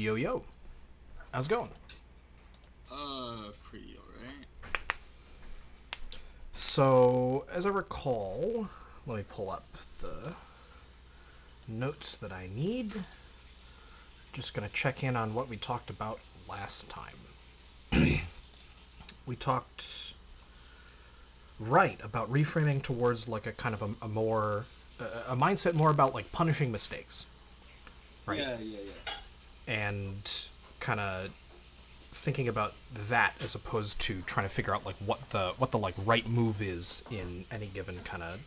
Yo yo, how's it going? Pretty alright. So, as I recall, let me pull up the notes that I need. Just gonna check in on what we talked about last time. We talked, right, about reframing towards like a kind of a more, a mindset more about like punishing mistakes, right? Yeah. And kind of thinking about that as opposed to trying to figure out like what the like right move is in any given kind of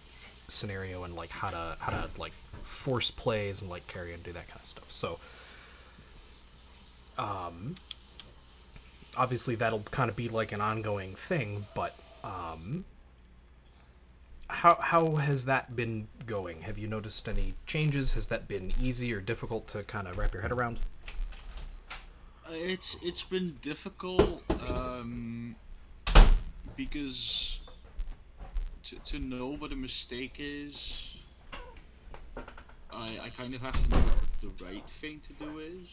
scenario, and like how to like force plays and like carry and do that kind of stuff. So obviously that'll kind of be like an ongoing thing, but how has that been going? Have you noticed any changes? Has that been easy or difficult to kind of wrap your head around? It's been difficult, because to know what a mistake is, I kind of have to know what the right thing to do is,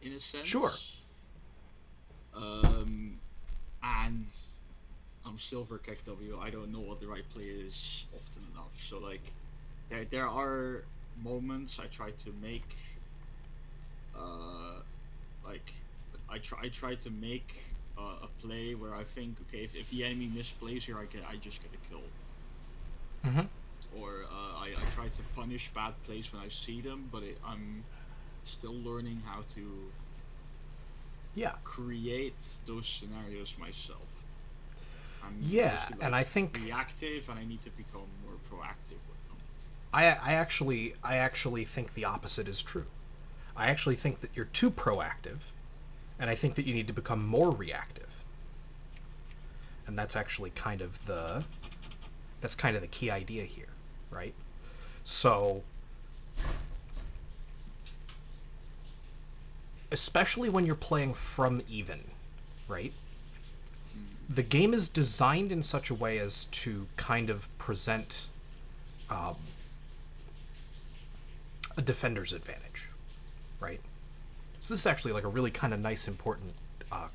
in a Sure. sense. And I'm Silver KW. I don't know what the right play is often enough. So like, there are moments I try to make, uh, like, I try to make a play where I think, okay, if the enemy misplays here, I just get a kill. Mm-hmm. Or I try to punish bad plays when I see them, but I'm still learning how to Yeah. create those scenarios myself. I'm Yeah, mostly and like I think reactive, and I need to become more proactive with them. I actually think the opposite is true. I actually think that you're too proactive, and I think that you need to become more reactive. And that's kind of the key idea here, right? So, especially when you're playing from even, right? Mm. The game is designed in such a way as to kind of present a defender's advantage, right? So this is actually like a really kind of nice, important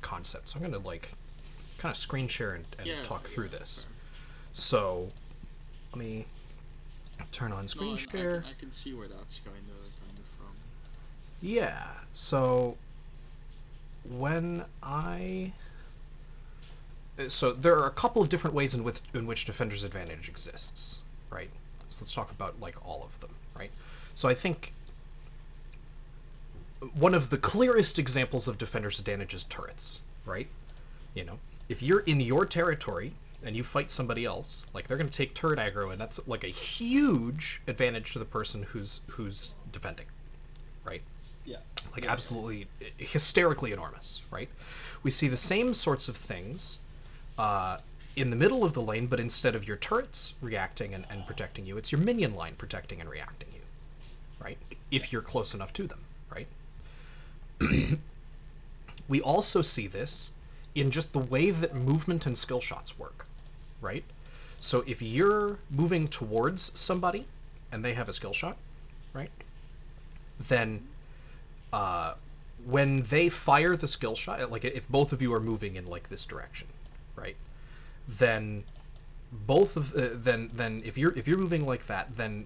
concept. So I'm gonna like kind of screen share and talk through Fair. this. So let me turn on No, screen and share. I can see where that's kind of from. Yeah. So when I so there are a couple of different ways in which defender's advantage exists, right? So let's talk about like all of them, right? So I think one of the clearest examples of defender's advantage is turrets, right? You know, if you're in your territory and you fight somebody else, like they're going to take turret aggro, and that's like a huge advantage to the person who's defending, right? Yeah. Like absolutely hysterically enormous, right? We see the same sorts of things in the middle of the lane, but instead of your turrets reacting and protecting you, it's your minion line protecting and reacting you, right? If you're close enough to them, right? We also see this in just the way that movement and skill shots work, right? So if you're moving towards somebody and they have a skill shot, right? Then when they fire the skill shot, like if both of you are moving in like this direction, right? Then then if you're moving like that, then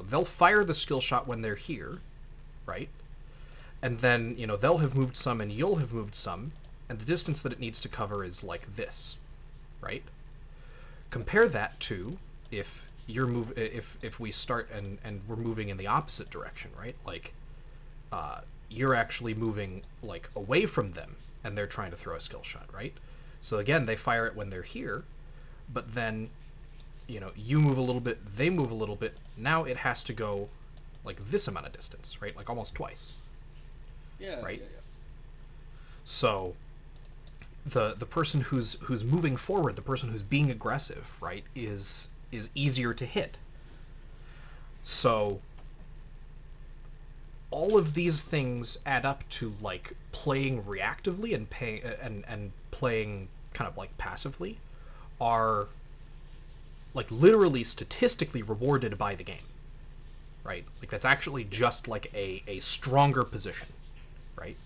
they'll fire the skill shot when they're here, right? And then they'll have moved some and you'll have moved some, and the distance that it needs to cover is like this, right? Compare that to if we start and we're moving in the opposite direction, right? Like you're actually moving like away from them and they're trying to throw a skill shot, right? So again, they fire it when they're here, but then you move a little bit, they move a little bit. Now it has to go like this amount of distance, right? Like almost twice. Right? So the person who's moving forward, the person who's being aggressive, right, is easier to hit. So all of these things add up to like playing reactively and playing kind of like passively are like literally statistically rewarded by the game, right? Like that's actually just like a stronger position, right?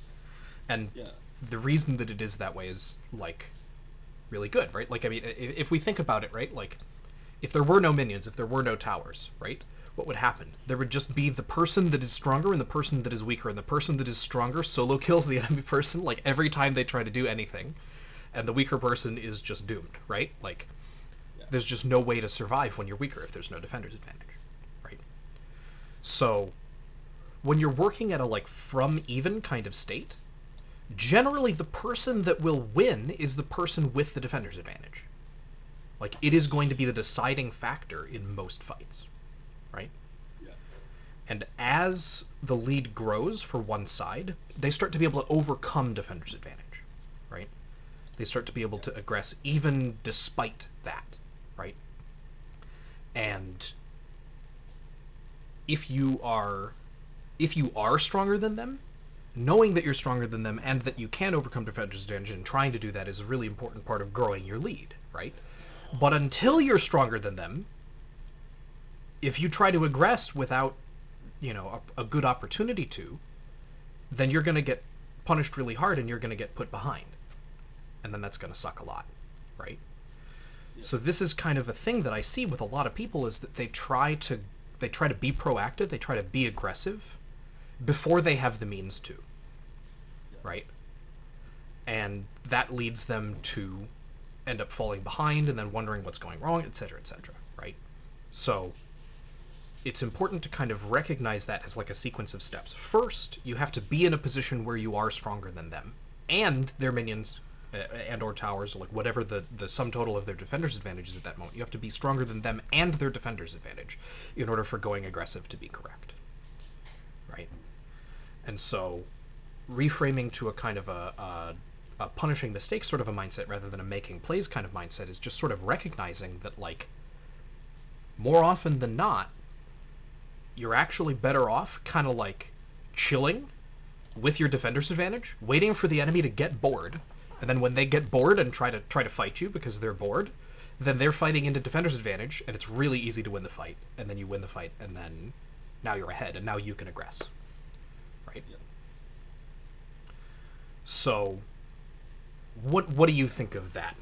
And Yeah. the reason that it is that way is, like, really good, right? Like, I mean, if we think about it, right, like, if there were no minions, if there were no towers, right, what would happen? There would just be the person that is stronger and the person that is weaker, and the person that is stronger solo kills the enemy person, like, every time they try to do anything, and the weaker person is just doomed, right? Like, there's just no way to survive when you're weaker if there's no defender's advantage, right? So, when you're working at a, like, from-even kind of state, generally the person that will win is the person with the defender's advantage. Like, it is going to be the deciding factor in most fights, right? Yeah. And as the lead grows for one side, they start to be able to overcome defender's advantage, right? They start to be able to aggress even despite that, right? And if you are stronger than them, knowing that you're stronger than them and that you can overcome defender's advantage and trying to do that is a really important part of growing your lead, right? But until you're stronger than them, if you try to aggress without, you know, a good opportunity to, then you're going to get punished really hard and you're going to get put behind. And then that's going to suck a lot, right? Yeah. So this is kind of a thing that I see with a lot of people, is that they try to be proactive, they try to be aggressive before they have the means to, right? And that leads them to end up falling behind and then wondering what's going wrong, etc., right? So it's important to kind of recognize that as like a sequence of steps. First, you have to be in a position where you are stronger than them and their minions and or towers, or like whatever the sum total of their defender's advantage is at that moment. You have to be stronger than them and their defender's advantage in order for going aggressive to be correct, right? And so reframing to a kind of a punishing mistakes sort of a mindset rather than a making plays kind of mindset is just sort of recognizing that, like, more often than not, you're actually better off kind of like chilling with your defender's advantage, waiting for the enemy to get bored, and then when they get bored and try to fight you because they're bored, then they're fighting into defender's advantage, and it's really easy to win the fight, and then you win the fight, and then now you're ahead, and now you can aggress, right? Yeah. So, what do you think of that?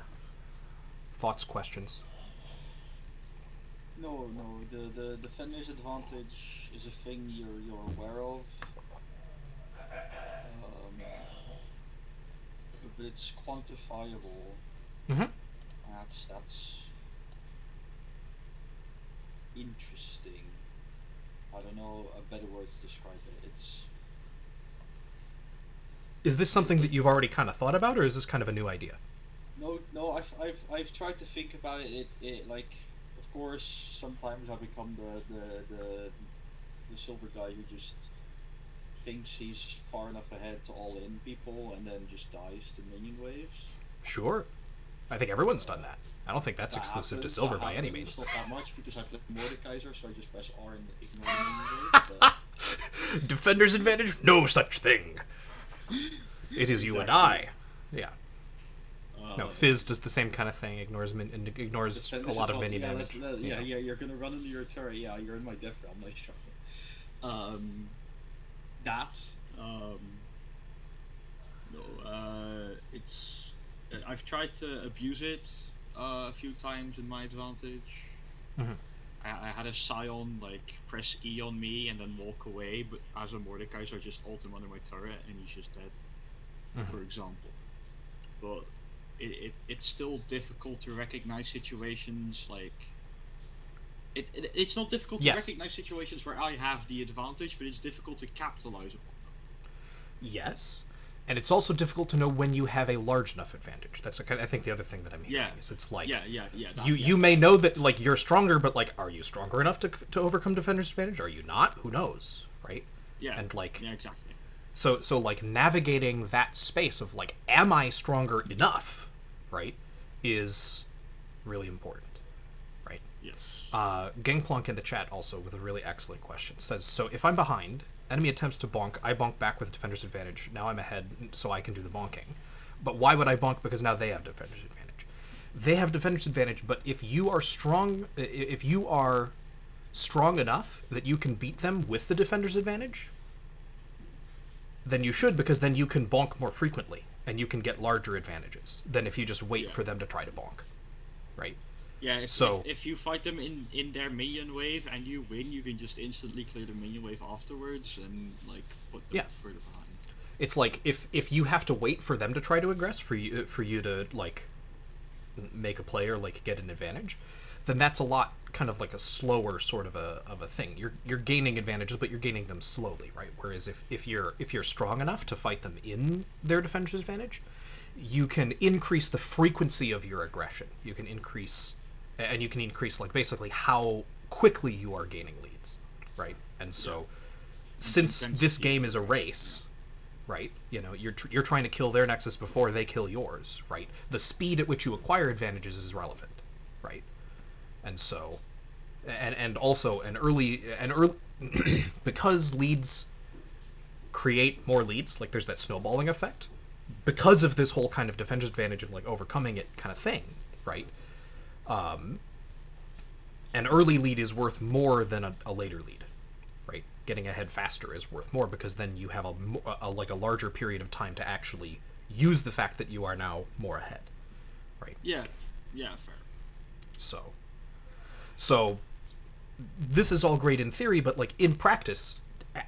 Thoughts, questions? No. The defender's advantage is a thing you're aware of. But it's quantifiable. Mm-hmm. That's interesting. I don't know a better word to describe it. Is this something that you've already kind of thought about, or is this kind of a new idea? No. I've tried to think about it. It like, of course, sometimes I become the silver guy who just thinks he's far enough ahead to all in people and then just dies to minion waves. Sure, I think everyone's done that. I don't think that's exclusive to silver by any means. Not that much because I play Mordekaiser, so I just press R and ignore minion waves. Defender's advantage? No such thing. It is you and I. Yeah. No, Fizz does the same kind of thing. Ignores a lot of minion damage. Yeah, you're gonna run into your turret. Yeah, you're in my death realm. Nice try. It's. I've tried to abuse it a few times in my advantage. Mm-hmm. I had a Scion like press E on me and then walk away, but as a Mordekaiser I just ult him under my turret and he's just dead, for example. But it's still difficult to recognize situations like... It's not difficult to recognize situations where I have the advantage, but it's difficult to capitalize upon them. Yes. And it's also difficult to know when you have a large enough advantage. That's, I think, the other thing that I'm hearing is it's like... You may know that, like, you're stronger, but, like, are you stronger enough to overcome defender's advantage? Are you not? Who knows, right? Yeah. And, like... Yeah, exactly. So, like, navigating that space of, like, am I stronger enough, right, is really important, right? Yes. Gangplonk in the chat also with a really excellent question. Says, so if I'm behind... Enemy attempts to bonk, I bonk back with defender's advantage. Now I'm ahead, so I can do the bonking. But why would I bonk? Because now they have defender's advantage. They have defender's advantage, but if you are strong enough that you can beat them with the defender's advantage, then you should, because then you can bonk more frequently and you can get larger advantages than if you just wait for them to try to bonk, right? Yeah, So if you fight them in their minion wave and you win, you can just instantly clear the minion wave afterwards and like put them further behind. it's like if you have to wait for them to try to aggress for you to like make a play or like get an advantage, then that's a lot kind of like a slower sort of a thing. You're gaining advantages, but you're gaining them slowly, right? Whereas if you're strong enough to fight them in their defense advantage, you can increase the frequency of your aggression. You can increase like basically how quickly you are gaining leads, right? And so since this game is a race, right? You know, you're trying to kill their nexus before they kill yours, right? The speed at which you acquire advantages is relevant, right? And so, and also an early because leads create more leads, like there's that snowballing effect, because of this whole kind of defense advantage and like overcoming it kind of thing, right? An early lead is worth more than a later lead, right? Getting ahead faster is worth more because then you have a larger period of time to actually use the fact that you are now more ahead, right? Yeah, fair. So this is all great in theory, but like in practice,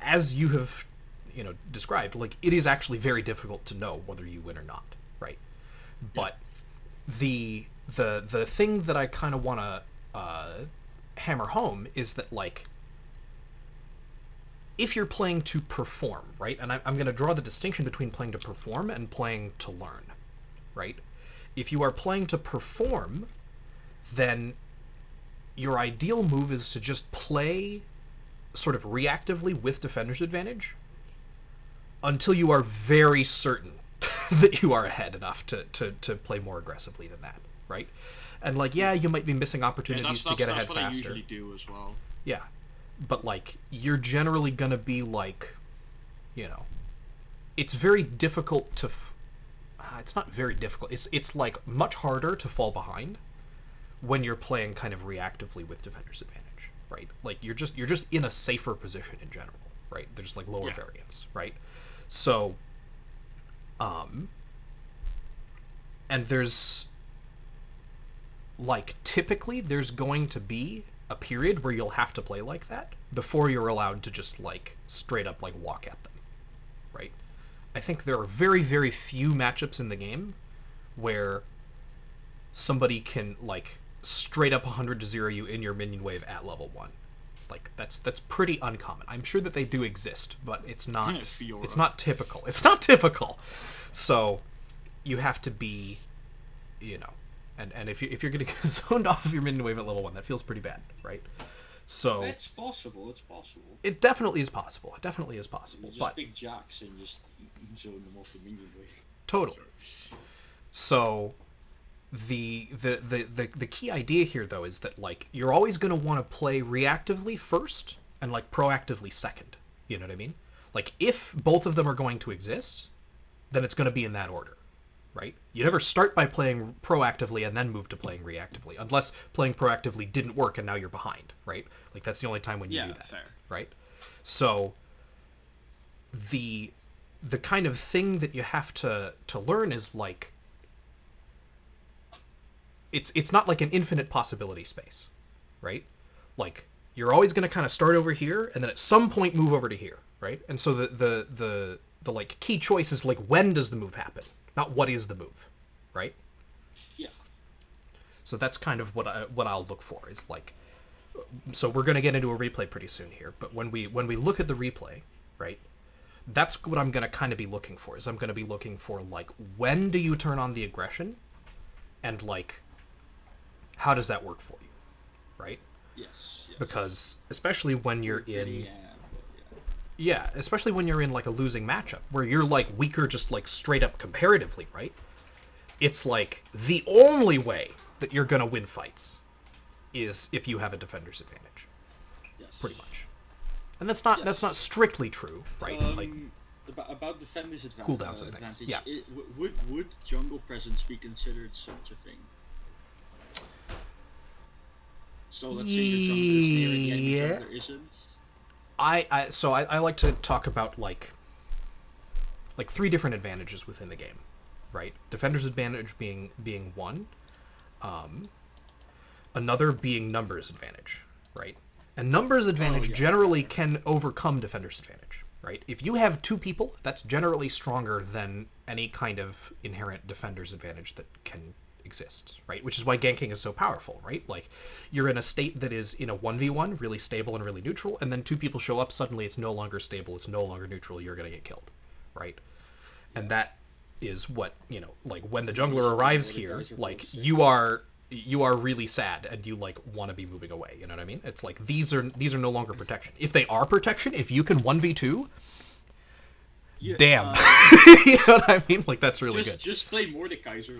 as you have, you know, described, like it is actually very difficult to know whether you win or not, right? But the thing that I kind of want to hammer home is that like if you're playing to perform, right? And I'm going to draw the distinction between playing to perform and playing to learn, right? If you are playing to perform, then your ideal move is to just play sort of reactively with defender's advantage until you are very certain that you are ahead enough to play more aggressively than that, right? And like, yeah, you might be missing opportunities to get ahead faster. That's what I usually do as well. Yeah, but like you're generally gonna be like, you know, it's very difficult to. It's not very difficult. It's like much harder to fall behind when you're playing kind of reactively with defender's advantage, right? Like you're just in a safer position in general, right? There's like lower variance, right? So, and there's like typically there's going to be a period where you'll have to play like that before you're allowed to just like straight up like walk at them, right? I think there are very, very few matchups in the game where somebody can like straight up 100 to 0 you in your minion wave at level 1. Like that's pretty uncommon. I'm sure that they do exist, but it's not typical. It's not typical. So you have to be, you know, and if you're gonna get zoned off of your minion wave at level 1, that feels pretty bad, right? So it's possible. It's possible. It definitely is possible. It definitely is possible. Just but big jacks and just zone them off the minion wave. Totally. So the key idea here though is that like you're always going to want to play reactively first and like proactively second. You know what I mean? Like if both of them are going to exist, then it's going to be in that order, right? You never start by playing proactively and then move to playing reactively, unless playing proactively didn't work and now you're behind, right? Like that's the only time when you do that, fair. Right? So the kind of thing that you have to learn is like it's not like an infinite possibility space, right? Like you're always going to kind of start over here and then at some point move over to here, right? And so the like key choice is like when does the move happen, not what is the move, right? Yeah. So that's kind of what I'll look for is like, so we're going to get into a replay pretty soon here, but when we look at the replay, right? That's what I'm going to kind of be looking for. Is I'm going to be looking for like when do you turn on the aggression and like how does that work for you, right? Yes. Because especially when you're in especially when you're in like a losing matchup where you're like weaker just like straight up comparatively, right? It's like the only way that you're going to win fights is if you have a defender's advantage. Yes. Pretty much. And that's not strictly true, right? Like about defender's advantage. Cooldowns and things. Yeah. Would jungle presence be considered such a thing? So let's say your jungler is there and the jungler isn't. So I like to talk about like like 3 different advantages within the game, right? Defender's advantage being one, another being numbers advantage, right? And numbers advantage generally can overcome defender's advantage, right? If you have 2 people, that's generally stronger than any kind of inherent defender's advantage that can exist, right? Which is why ganking is so powerful, right? Like, you're in a state that is in a 1v1, really stable and really neutral, and then 2 people show up, suddenly it's no longer stable, it's no longer neutral, you're gonna get killed, right? And that is what, you know, like, when the jungler arrives here, like, you are really sad and you like want to be moving away, you know what I mean? It's like these are no longer protection. If they are protection, if you can 1v2, damn. You know what I mean? Like, that's really good. Just play Mordekaiser.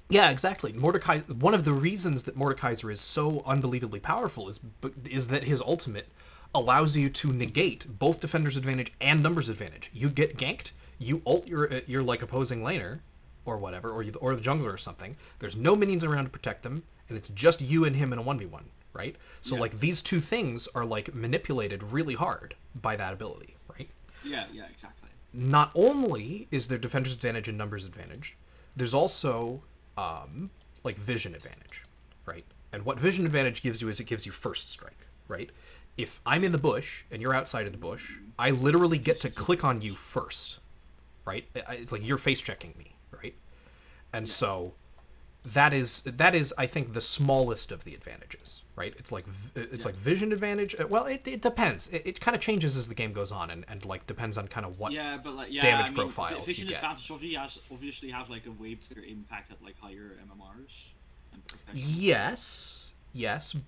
Yeah, exactly. Mordecai, one of the reasons that Mordekaiser is so unbelievably powerful is that his ultimate allows you to negate both defender's advantage and numbers advantage. You get ganked, you ult your like opposing laner or whatever, or the jungler or something. There's no minions around to protect them, and it's just you and him in a 1v1, right? So like these 2 things are like manipulated really hard by that ability, right? Yeah, exactly. Not only is there defender's advantage and numbers advantage, there's also like vision advantage, right? And what vision advantage gives you is it gives you first strike, right? If I'm in the bush and you're outside of the bush, I literally get to click on you first, right? It's like you're face checking me, right? And so that is I think the smallest of the advantages, right? It's like like vision advantage. Well, it depends. It kind of changes as the game goes on, and like depends on kind of what damage profiles you get. Vision advantage obviously have like a way bigger impact at like higher MMRs. And yes,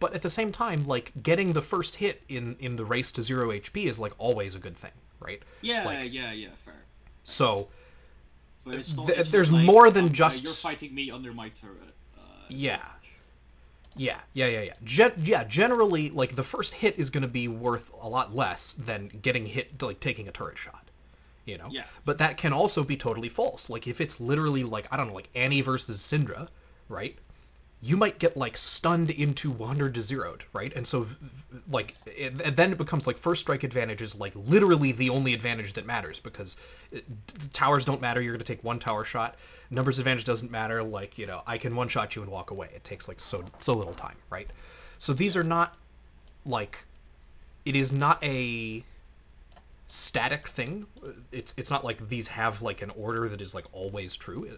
but at the same time, like getting the first hit in the race to 0 HP is like always a good thing, right? Yeah, like, fair. So it's there's not like, more than just you're fighting me under my turret. Yeah. Generally, like, the first hit is going to be worth a lot less than getting hit, like, taking a turret shot, you know? Yeah. But that can also be totally false. Like, if it's literally, like, I don't know, like, Annie versus Syndra, right? You might get, like, stunned into 100 to 0'd, right? And so, like, and then it becomes, like, first strike advantage is, like, literally the only advantage that matters, because towers don't matter, you're going to take 1 tower shot. Numbers advantage doesn't matter, like, you know, I can one-shot you and walk away. It takes, like, so little time, right? So these are not, like, it is not a static thing. It's not like these have, like, an order that is, like, always true.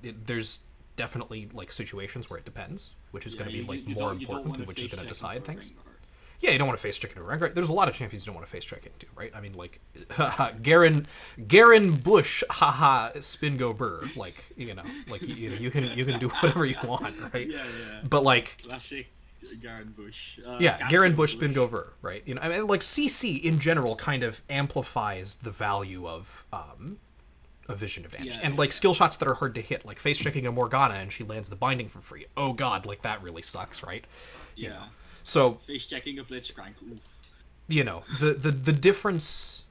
There's definitely, like, situations where it depends, which is going to be, like, more important and which is going to decide things. Yeah, you don't want to face check into a rank, right? There's a lot of champions you don't want to face check into, right? I mean, like, Garen Bush, haha, spin go burr, like, you know, like, you can do whatever you want, right? Yeah. But like, classic Garen Bush. Garen Bush, spin go burr, right? You know, I mean, like, CC in general kind of amplifies the value of a vision advantage, and like skill shots that are hard to hit, like face checking a Morgana and she lands the binding for free. Oh god, like that really sucks, right? You know? So face checking a Blitzcrank. Oof. You know, the difference,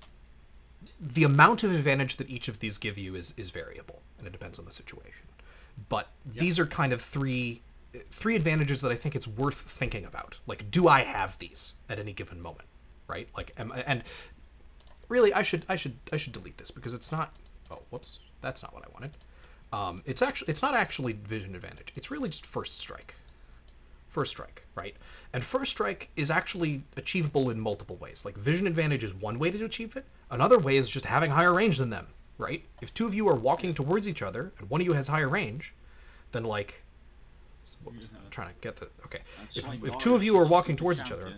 the amount of advantage that each of these give you is variable, and it depends on the situation. But these are kind of three advantages that I think it's worth thinking about. Like, do I have these at any given moment, right? Like, and really, I should delete this because it's not. Oh, whoops, that's not what I wanted. It's not actually vision advantage. It's really just first strike. First strike, right? And first strike is actually achievable in multiple ways. Like, vision advantage is one way to achieve it. Another way is just having higher range than them, right? If 2 of you are walking towards each other and one of you has higher range, then like, whoops, I'm trying to get the okay. If 2 of you are walking towards each other,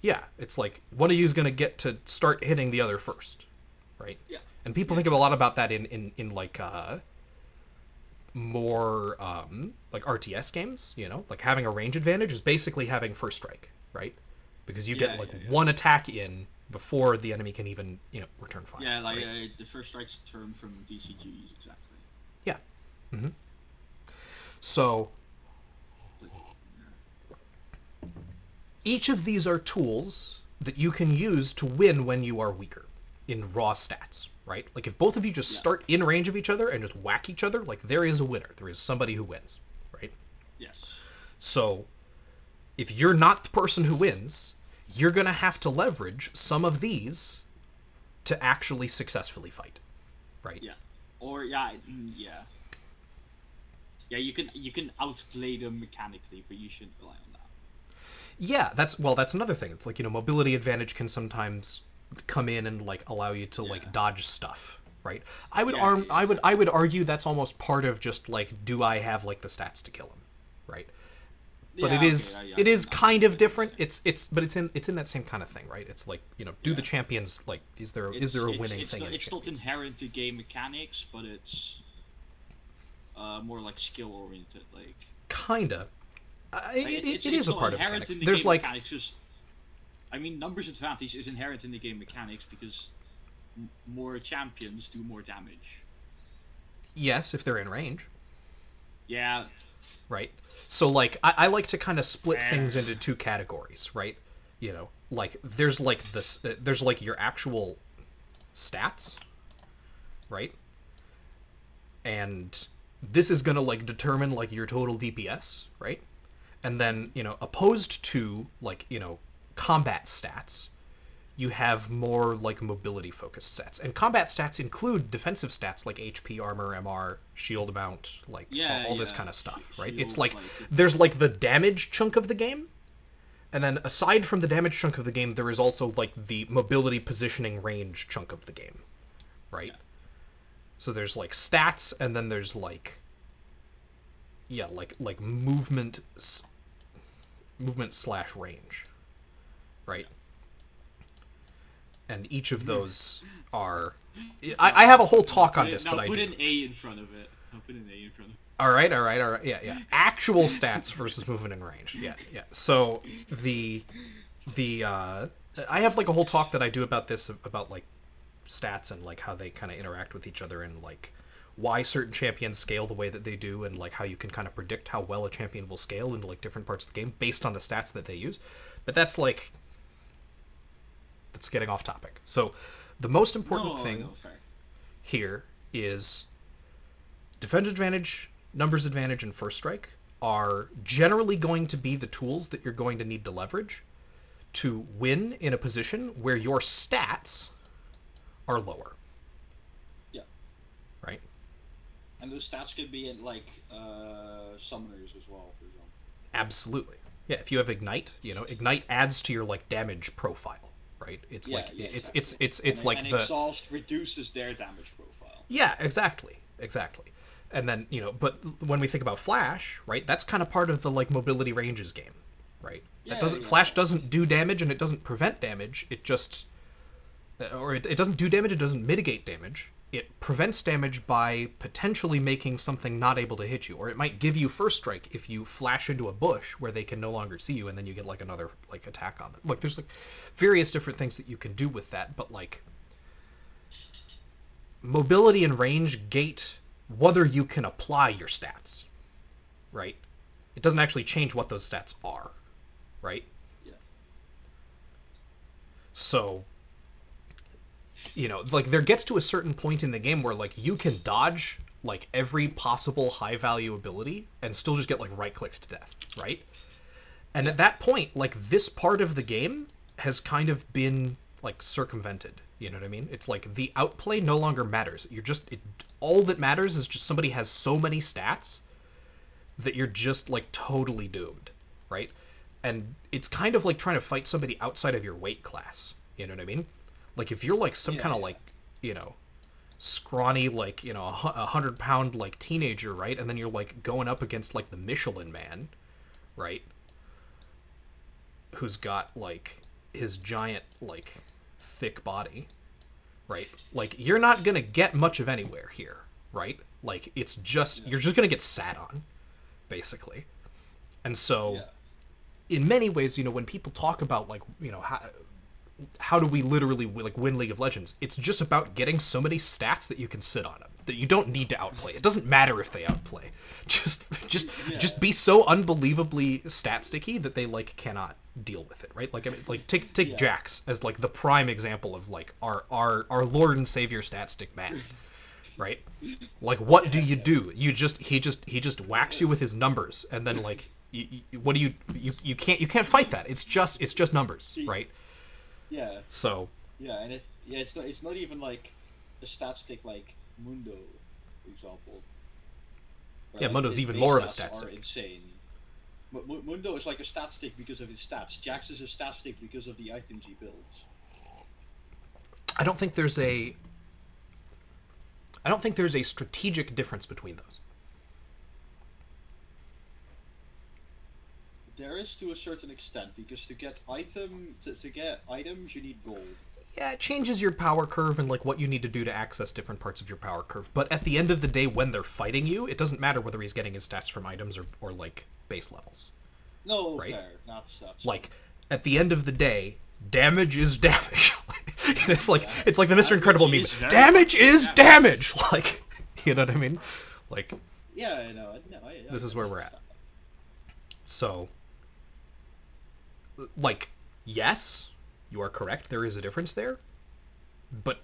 yeah, it's like one of you is going to get to start hitting the other first, right? Yeah. And people think a lot about that in like more like RTS games, you know, like having a range advantage is basically having first strike, right? Because you get like one attack in before the enemy can even, you know, return fire. Yeah, like right? The first strike's a term from DCGs, exactly. Yeah. So each of these are tools that you can use to win when you are weaker in raw stats, right? Like, if both of you just start in range of each other and just whack each other, like, there is a winner. There is somebody who wins, right? Yes. So if you're not the person who wins, you're going to have to leverage some of these to actually successfully fight, right? Yeah. Or yeah. Yeah, you can outplay them mechanically, but you shouldn't rely on that. Yeah, that's another thing. It's like, mobility advantage can sometimes come in and like allow you to like dodge stuff, right? I would argue that's almost part of just like, do I have like the stats to kill him, right? But Yeah, it is kind of different. But it's in that same kind of thing, right? It's like, do the champions like, is there a winning thing? It's not inherent to game mechanics, but it's more like skill oriented, like kinda. It is a part of mechanics. There's game like mechanics just, I mean, numbers advantage is inherent in the game mechanics because more champions do more damage. Yes, if they're in range. Yeah. Right. So like I like to kind of split things into two categories, right? Like there's like this there's like your actual stats, right? And this is going to like determine like your total DPS, right? And then, opposed to like, combat stats, you have more like mobility focused stats. And combat stats include defensive stats like HP, armor, MR, shield amount, like all this kind of stuff, right? It's like there's like the damage chunk of the game. And then aside from the damage chunk of the game, there is also like the mobility, positioning, range chunk of the game, right? Yeah. So there's like stats, and then there's like like movement / range, right? And each of those are... I have a whole talk on this that I do. Now put an A in front of it. All right. Yeah. Actual stats versus movement and range. Yeah. So I have like a whole talk that I do about this, about like stats and like how they kind of interact with each other, and like why certain champions scale the way that they do, and like how you can kind of predict how well a champion will scale into like different parts of the game based on the stats that they use. But that's getting off topic. So the most important thing here is defense advantage, numbers advantage, and first strike are generally going to be the tools that you're going to need to leverage to win in a position where your stats are lower. Yeah. Right? And those stats could be in like summoners as well, for example. Absolutely. Yeah, if you have Ignite, Ignite adds to your like damage profile, right? It's it's like the exhaust reduces their damage profile. Yeah, exactly. And then, but when we think about Flash, right, that's kind of part of the like mobility ranges game, right? Flash doesn't do damage, and it doesn't prevent damage. It just it doesn't do damage, it doesn't mitigate damage. It prevents damage by potentially making something not able to hit you, or it might give you first strike if you flash into a bush where they can no longer see you, and then you get like another like attack on them. Look, there's like various different things that you can do with that, but like mobility and range gate whether you can apply your stats, right? It doesn't actually change what those stats are, right? Yeah. So, like there gets to a certain point in the game where like you can dodge like every possible high value ability and still just get like right clicked to death, right? And at that point, like this part of the game has kind of been like circumvented. You know what I mean? It's like the outplay no longer matters. All that matters is just somebody has so many stats that you're just like totally doomed, right? And it's kind of like trying to fight somebody outside of your weight class. You know what I mean? Like if you're like some kind of like, scrawny, like, 100-pound like teenager, right? And then you're like going up against like the Michelin Man, right? Who's got like his giant like thick body, right? Like you're not gonna get much of anywhere here, right? Like it's just you're just gonna get sat on, basically. And so in many ways, when people talk about like, how do we literally like win League of Legends, it's just about getting so many stats that you can sit on them, that you don't need to outplay. It doesn't matter if they outplay. Just be so unbelievably stat sticky that they like cannot deal with it, right? Like I mean, like take Jax as like the prime example of like our Lord and Savior stat stick man, right? Like what do? He just whacks you with his numbers, and then like what do you can't fight that. It's just numbers, right? Yeah. So. Yeah, and it's not even like a stat stick like Mundo, for example. Where Yeah, like Mundo's his even base more of a stats stat are stick. insane. Mundo is like a stat stick because of his stats. Jax is a stat stick because of the items he builds. I don't think there's a I don't think there's a strategic difference between those. There is to a certain extent because to get items you need gold. Yeah, it changes your power curve and like what you need to do to access different parts of your power curve. But at the end of the day, when they're fighting you, it doesn't matter whether he's getting his stats from items or like base levels. No, Right? fair. That's Like at the end of the day, damage is damage. it's like the Mr. Incredible meme. Damage is damage. Like, you know what I mean? Like, yeah, no, this is where we're at. So, like, yes, you are correct. There is a difference there, but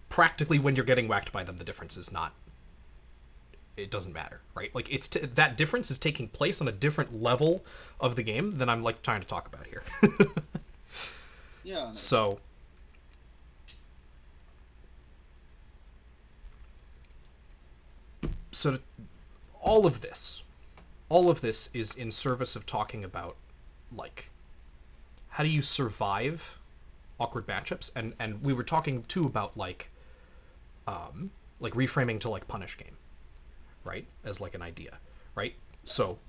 practically when you're getting whacked by them, the difference is not. It doesn't matter, right? Like that difference is taking place on a different level of the game than I'm like trying to talk about here. Yeah. No. So all of this is in service of talking about like how do you survive awkward matchups, and we were talking too about like reframing to like punish game, right, as like an idea, right? So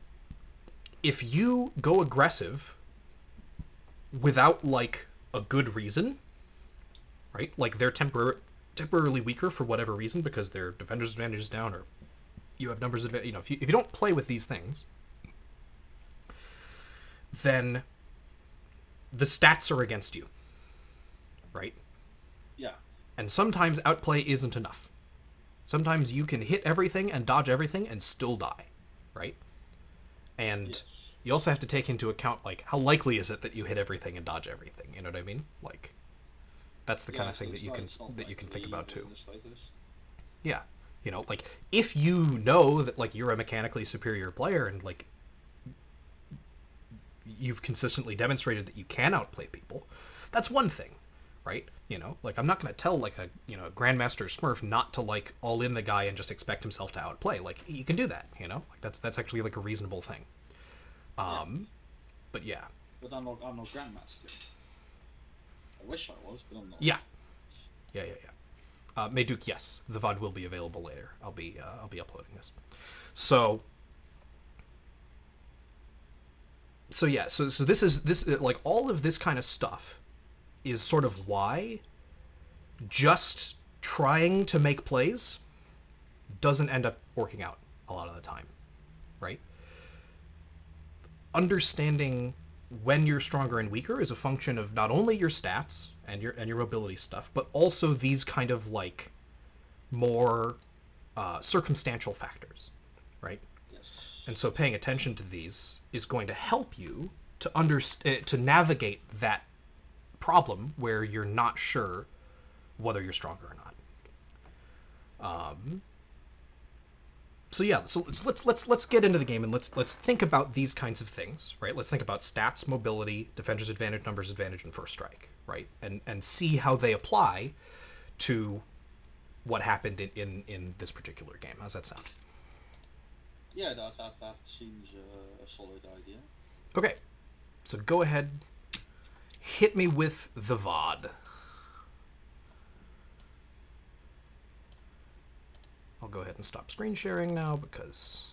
if you go aggressive without like a good reason, right, like they're temporarily weaker for whatever reason because their defender's advantage is down or you have numbers advantage, you know, if you don't play with these things, then the stats are against you, right? Yeah. And sometimes outplay isn't enough. Sometimes you can hit everything and dodge everything and still die, right? And yes. You also have to take into account like how likely is it that you hit everything and dodge everything, you know what I mean? Like that's the kind of thing that you can think about too. Yeah. You know, like if you know that like you're a mechanically superior player and like you've consistently demonstrated that you can outplay people, that's one thing, right? You know, like I'm not going to tell like a, you know, Grandmaster Smurf not to like all in the guy and just expect himself to outplay. Like he can do that, you know? Like that's actually like a reasonable thing. But yeah. But I'm not Grandmaster. I wish I was, but I'm not. Yeah. Mayduke, yes, the VOD will be available later. I'll be uploading this. So yeah, so this like all of this kind of stuff is sort of why just trying to make plays doesn't end up working out a lot of the time, right? Understanding when you're stronger and weaker is a function of not only your stats and your mobility stuff, but also these kind of like more circumstantial factors, right? Yes. And so paying attention to these is going to help you to navigate that problem where you're not sure whether you're stronger or not. So yeah, so let's get into the game and let's think about these kinds of things, right? Let's think about stats, mobility, defender's advantage, numbers advantage, and first strike, right? And see how they apply to what happened in this particular game. How's that sound? Yeah, that seems a solid idea. Okay, so go ahead, hit me with the VOD. I'll go ahead and stop screen sharing now because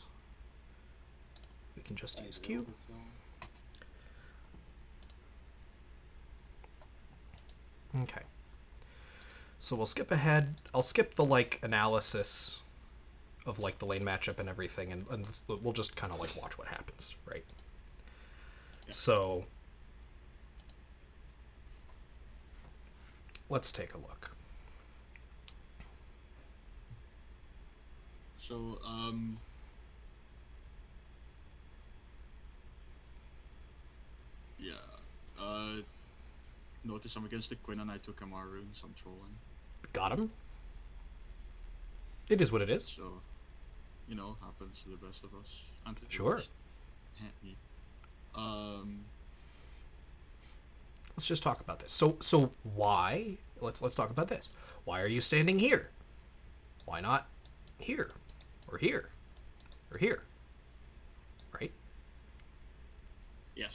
we can just use Q. Okay. So we'll skip ahead. I'll skip the like analysis of like the lane matchup and everything, and we'll just kind of like watch what happens, right? Yeah. So let's take a look. So, yeah, notice I'm against the Quinn and I took MR runes, I'm trolling. Got him. It is what it is. So, you know, happens to the best of us. And to sure. Me. Let's just talk about this. So why? Let's talk about this. Why are you standing here? Why not here, or here, or here, right? Yes.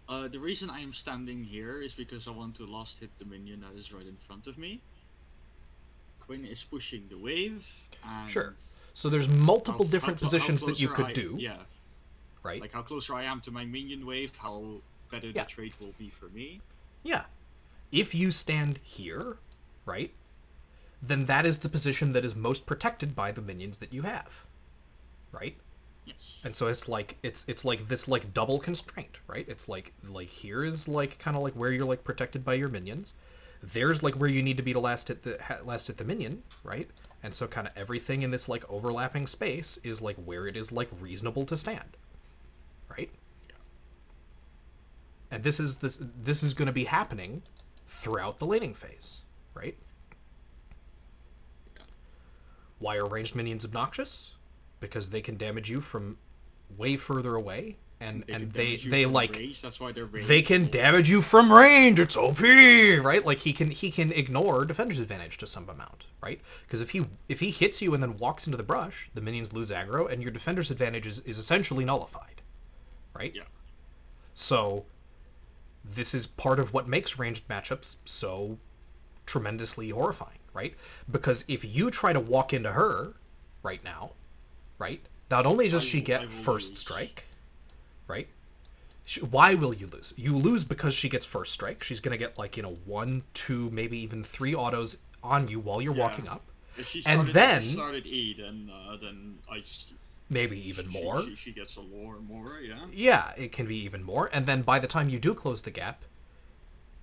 The reason I am standing here is because I want to last hit the minion that is right in front of me. Quinn is pushing the wave, and Sure. So there's multiple how different positions that you could do. Yeah. Right? Like how closer I am to my minion wave, how better the trade will be for me. Yeah. If you stand here, right, then that is the position that is most protected by the minions that you have. Right? Yes. And so it's like it's like this like double constraint, right? It's like here is like kind of like where you're like protected by your minions. There's like where you need to be to last hit the minion, right? And so kind of everything in this like overlapping space is like where it is like reasonable to stand, right? Yeah. And this is going to be happening throughout the laning phase, right? Yeah. Why are ranged minions obnoxious? Because they can damage you from way further away, and they like range. That's why they're ranged. They can damage you from range. It's OP, right? Like he can ignore defender's advantage to some amount, right? Because if he hits you and then walks into the brush, the minions lose aggro, and your defender's advantage is essentially nullified, right? Yeah. So this is part of what makes ranged matchups so tremendously horrifying, right? Because if you try to walk into her right now, right? Not only does she get first strike, right? Why will you lose? You lose because she gets first strike. She's going to get like, 1, 2, maybe even 3 autos on you while you're walking up. If she and started, then if she started E, then I just... Maybe even more. She gets a more, yeah. Yeah, it can be even more. And then by the time you do close the gap,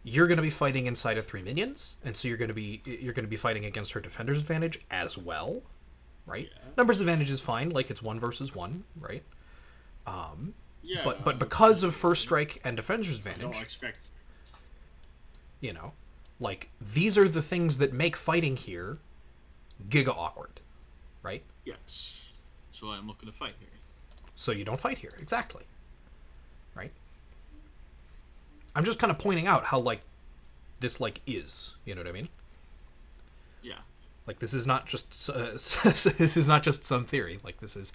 you're going to be fighting inside of 3 minions, and so you're going to be fighting against her defender's advantage as well, right? Yeah. Numbers advantage is fine, like it's 1 versus 1, right? Yeah. But because of first strike and defender's advantage, I don't expect. Like these are the things that make fighting here giga awkward, right? Yes. So I'm not going to fight here. So you don't fight here, exactly, right? I'm just kind of pointing out how like this like is, you know what I mean? Yeah. Like this is not just this is not just some theory. Like this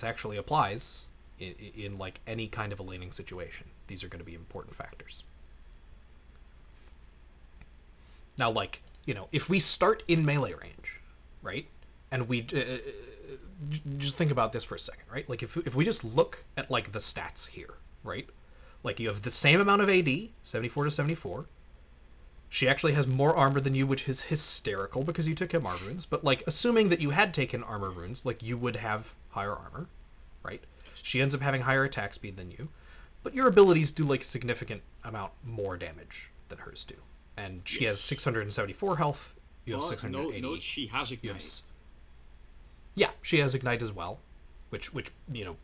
actually applies in like any kind of a laning situation. These are going to be important factors. Now, like, if we start in melee range, right, and we just think about this for a second, right? Like if we just look at like the stats here, right? Like you have the same amount of AD, 74 to 74. She actually has more armor than you, which is hysterical because you took armor runes. But like assuming that you had taken armor runes, like you would have higher armor, right? She ends up having higher attack speed than you, but your abilities do like a significant amount more damage than hers do. And she has 674 health. You have 680. No, she has Ignite. Yeah, she has Ignite as well, which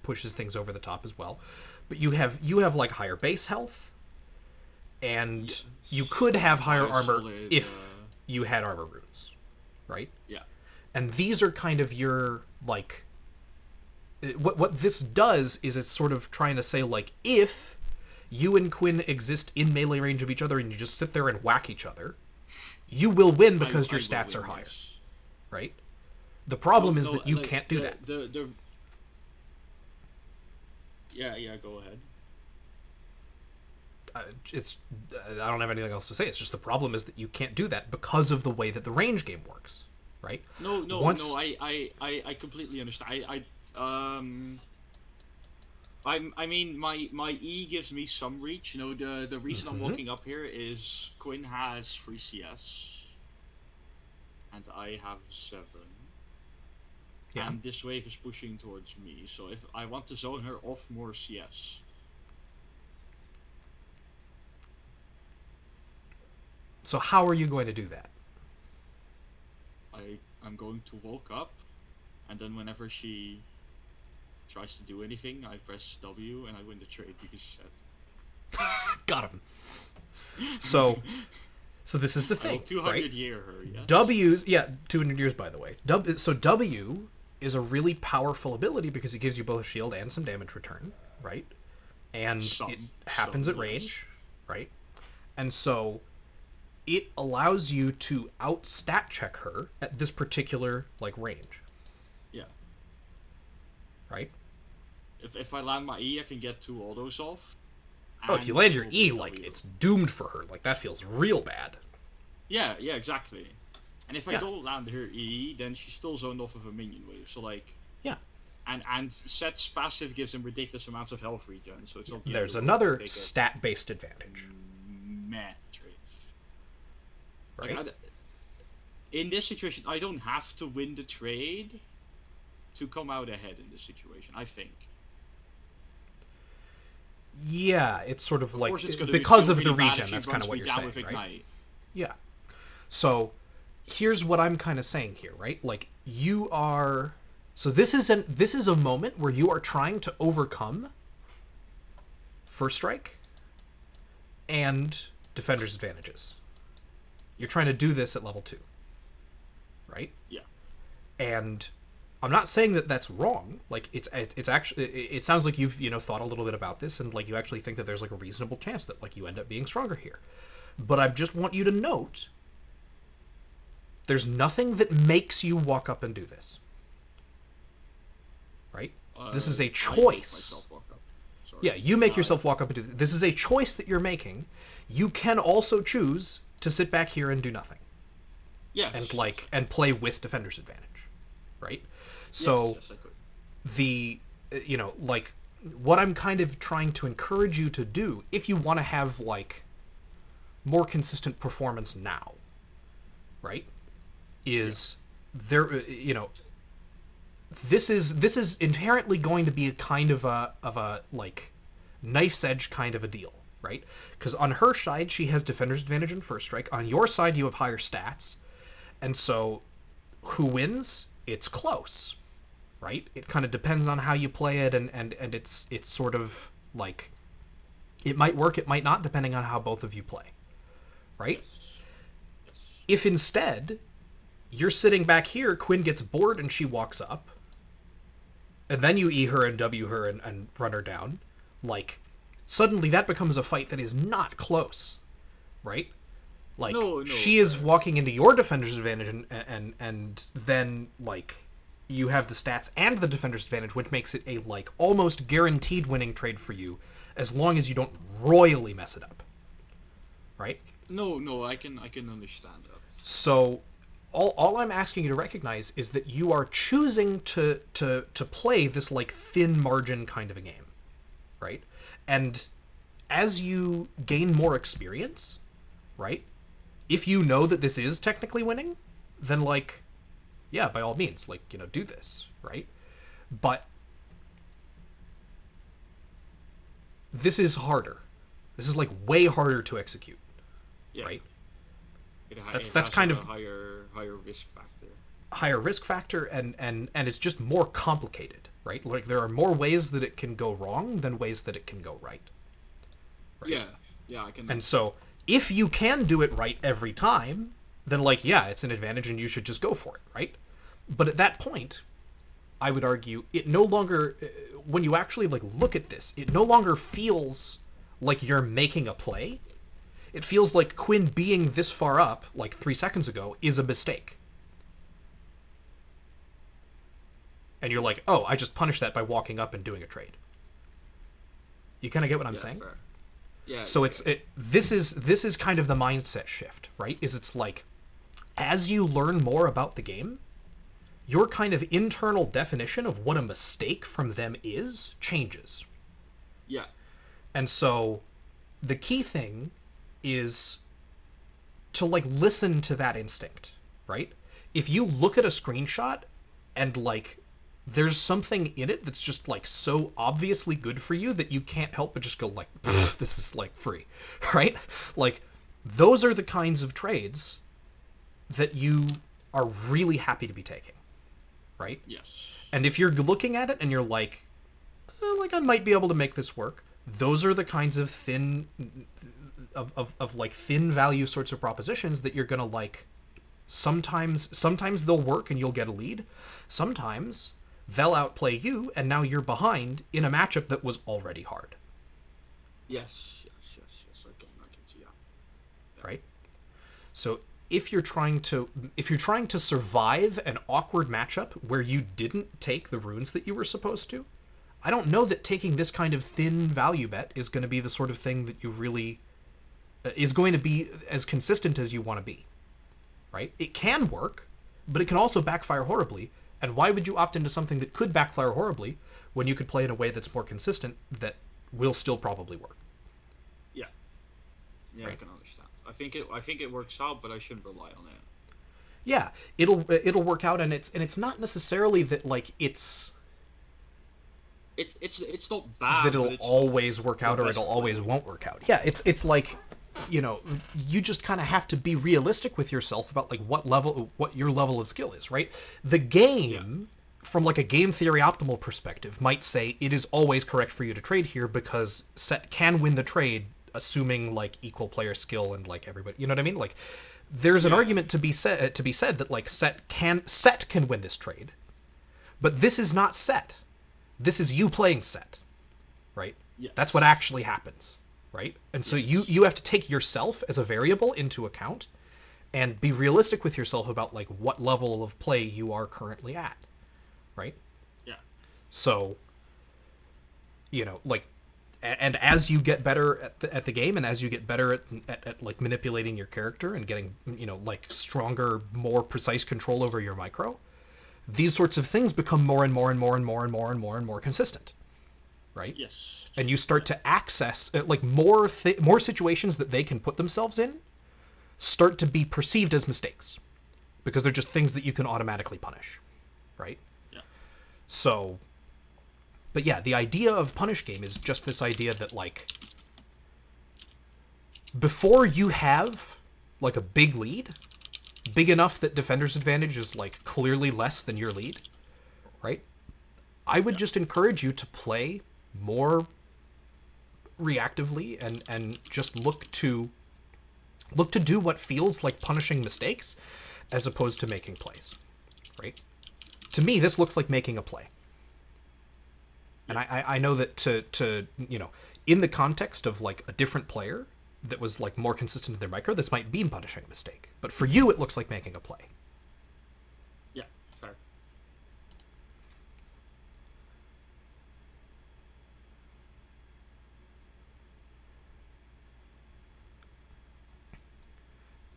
pushes things over the top as well. But you have like higher base health, and you could have higher armor if you had armor runes, right? Yeah. And these are kind of your like. What this does is it's sort of trying to say like if you and Quinn exist in melee range of each other and you just sit there and whack each other, you will win because your stats are higher, right? The problem is that you can't do that. Yeah, go ahead. I don't have anything else to say. It's just the problem is that you can't do that because of the way that the range game works, right? No. I completely understand. I mean, my E gives me some reach. The reason I'm walking up here is Quinn has 3 CS, and I have 7. Yeah. And this wave is pushing towards me, so if I want to zone her off more CS. So how are you going to do that? I'm going to walk up, and then whenever she tries to do anything, I press W and I win the trade because got him. So this is the thing, 200 right? year her, yes. 200 years by the way. So W is a really powerful ability because it gives you both shield and some damage return, right? And it happens at range, right? And so it allows you to out stat check her at this particular like range. Yeah. Right? If I land my E, I can get 2 autos off. Oh, if you land your E, like, it's doomed for her. Like, that feels real bad. Yeah, exactly. And if I Yeah. don't land her E, then she's still zoned off of a minion wave. So, like... Yeah. And Set's passive gives him ridiculous amounts of health regen, so it's not... There's another stat-based advantage. Meh trade. Right? Like, in this situation, I don't have to win the trade to come out ahead in this situation, I think. Yeah, it's sort of like... It's because of really the regen, that's kind of what you're saying, right? Yeah. So, here's what I'm kind of saying here, right? Like, you are... So this is a moment where you are trying to overcome First Strike and Defender's advantages. You're trying to do this at level 2. Right? Yeah. And I'm not saying that that's wrong. Like, it's actually... It sounds like you've, thought a little bit about this, and, like, you actually think that there's, like, a reasonable chance that, like, you end up being stronger here. But I just want you to note there's nothing that makes you walk up and do this. Right? This is a choice. Yeah, you make yourself walk up and do this. This is a choice that you're making. You can also choose to sit back here and do nothing. Yeah. And play with Defender's advantage. Right? So what I'm kind of trying to encourage you to do, if you want to have, like, more consistent performance now, right, is this is inherently going to be a kind of a like knife's edge kind of a deal, right? Because on her side she has Defender's advantage and First Strike. On your side you have higher stats, and so who wins? It's close, right? It kind of depends on how you play it, and it's sort of like it might work, it might not, depending on how both of you play, right? If instead you're sitting back here, Quinn gets bored and she walks up, and then you E her and W her and run her down, like, suddenly that becomes a fight that is not close, right? Like, she is walking into your Defender's advantage, and then, like, you have the stats and the Defender's advantage, which makes it a, like, almost guaranteed winning trade for you, as long as you don't royally mess it up, right? No, I can understand that. So all I'm asking you to recognize is that you are choosing to play this, like, thin margin kind of a game, right? And as you gain more experience, right, if you know that this is technically winning, then, like, yeah, by all means, like, do this, right? But this is harder. This is, like, way harder to execute, right? That's kind of higher risk factor. Higher risk factor, and it's just more complicated, right? Like, there are more ways that it can go wrong than ways that it can go right. Yeah, I can. And so, if you can do it right every time, then, like, yeah, it's an advantage and you should just go for it, right? But at that point, I would argue, it no longer, when you actually, like, look at this, it no longer feels like you're making a play. It feels like Quinn being this far up, like 3 seconds ago, is a mistake. And you're like, oh, I just punished that by walking up and doing a trade. You kind of get what I'm saying? Fair. Yeah. So this is kind of the mindset shift, right? It's like, as you learn more about the game, your kind of internal definition of what a mistake from them is changes. Yeah. And so the key thing is to, like, listen to that instinct, right? If you look at a screenshot and, like, there's something in it that's just, like, so obviously good for you that you can't help but just go, like, this is, like, free, right? Like, those are the kinds of trades that you are really happy to be taking, right? Yes. And if you're looking at it and you're like, I might be able to make this work, those are the kinds of thin like thin value sorts of propositions that you're gonna, like, sometimes they'll work and you'll get a lead, sometimes they'll outplay you and now you're behind in a matchup that was already hard. Yes, I can see that. Right? So if you're trying to survive an awkward matchup where you didn't take the runes that you were supposed to, I don't know that taking this kind of thin value bet is going to be the sort of thing that you really is going to be as consistent as you want to be. Right? It can work, but it can also backfire horribly. And why would you opt into something that could backfire horribly when you could play in a way that's more consistent that will still probably work? Yeah. Yeah, right. I can understand. I think it works out, but I shouldn't rely on it. Yeah, it'll work out, and it's not necessarily that like it's not bad. That it'll always work out or it'll always won't work out. Yeah, it's like, you know, you just kind of have to be realistic with yourself about like what your level of skill is, right? The game, from like a game theory optimal perspective, might say it is always correct for you to trade here because Set can win the trade, assuming like equal player skill and like everybody, you know what I mean? Like, there's an argument to be said that like Set can win this trade, but this is not Set. This is you playing Set, right? Yeah. That's what actually happens, right? And so you have to take yourself as a variable into account and be realistic with yourself about like what level of play you are currently at, right? Yeah. So, you know, like, and as you get better at the game, and as you get better at like manipulating your character and getting, you know, like stronger, more precise control over your micro, these sorts of things become more and more and more and more and more and more and more consistent, right? Yes. And you start to access like more situations that they can put themselves in start to be perceived as mistakes because they're just things that you can automatically punish, right? Yeah. So, but yeah, the idea of punish game is just this idea that like before you have like a big lead, big enough that defender's advantage is like clearly less than your lead, right? I would just encourage you to play more reactively and just look to do what feels like punishing mistakes as opposed to making plays, right? To me, this looks like making a play. And I know that to you know, in the context of like a different player that was like more consistent in their micro, this might be punishing a mistake. But for you, it looks like making a play. Yeah, fair.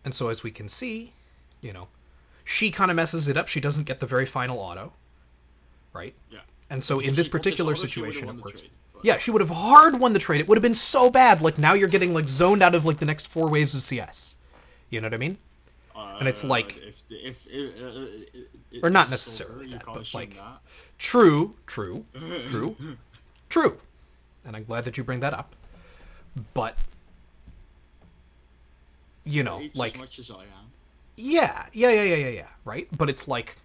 And so as we can see, you know, she kind of messes it up. She doesn't get the very final auto, right? Yeah. And so in this particular situation, it works. Trade, yeah, she would have hard won the trade. It would have been so bad. Like, now you're getting, like, zoned out of, like, the next 4 waves of CS. You know what I mean? And it's like... or not necessarily that, but, like... That. True. And I'm glad that you bring that up. But... you know, like... as much as I am. Yeah, right? But it's like...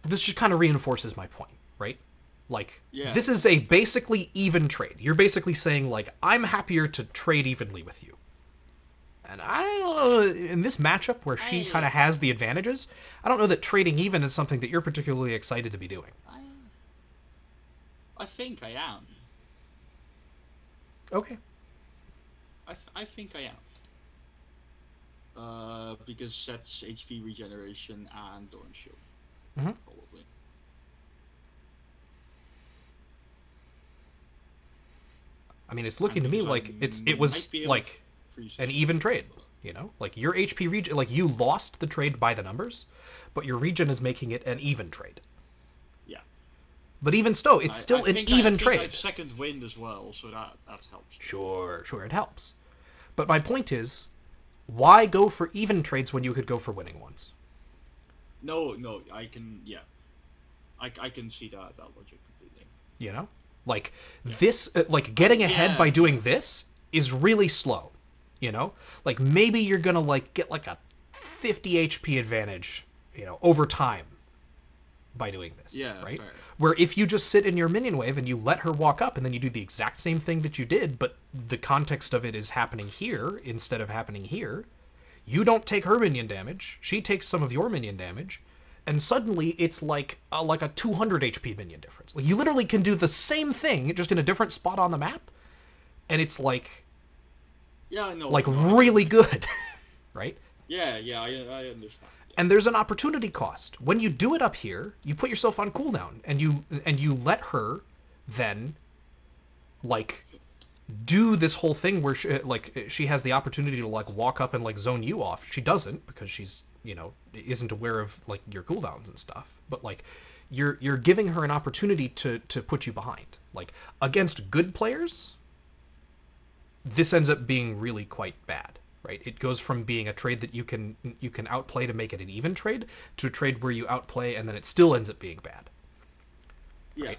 this just kind of reinforces my point, right? Like, This is a basically even trade. You're basically saying, like, I'm happier to trade evenly with you. And I don't know, in this matchup where she kind of has the advantages, I don't know that trading even is something that you're particularly excited to be doing. I think I am. Okay. I think I am. Because that's HP regeneration and Dawn Shield. Mm-hmm. Probably. I mean, it's looking to me like it was like an even trade, you know? Like, your HP regen, like, you lost the trade by the numbers, but your regen is making it an even trade. Yeah. But even so, it's still an even trade. I have second wind as well, so that helps. Sure, it helps. But my point is, why go for even trades when you could go for winning ones? No, I can, I can see that logic completely. You know? Like, this, like, getting ahead by doing this is really slow, you know? Like, maybe you're gonna, like, get, like, a 50 HP advantage, you know, over time by doing this, right? Fair. Where if you just sit in your minion wave and you let her walk up and then you do the exact same thing that you did, but the context of it is happening here instead of happening here, you don't take her minion damage, she takes some of your minion damage, and suddenly it's like a 200 HP minion difference. Like, you literally can do the same thing, just in a different spot on the map, and it's like, Yeah, I know. Like, I really good, right? Yeah, I understand. And there's an opportunity cost. When you do it up here, you put yourself on cooldown, and you let her then, like, do this whole thing where she has the opportunity to, like, walk up and, like, zone you off. She doesn't, because she's, you know, isn't aware of, like, your cooldowns and stuff. But, like, you're giving her an opportunity to put you behind. Like, against good players, this ends up being really quite bad, right? It goes from being a trade that you can outplay to make it an even trade, to a trade where you outplay and then it still ends up being bad. Yeah. Right?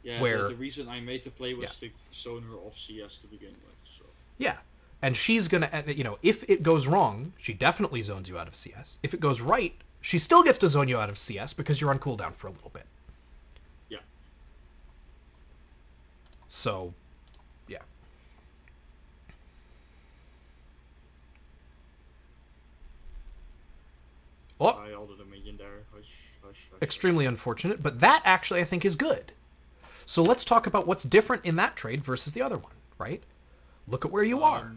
Yeah, where the reason I made the play was to zone her off CS to begin with. So. Yeah. And she's going to, you know, if it goes wrong, she definitely zones you out of CS. If it goes right, she still gets to zone you out of CS because you're on cooldown for a little bit. Yeah. So, yeah. Oh, I ordered a minion there. Hush. extremely unfortunate, but that actually I think is good. So let's talk about what's different in that trade versus the other one, right? Look at where you are.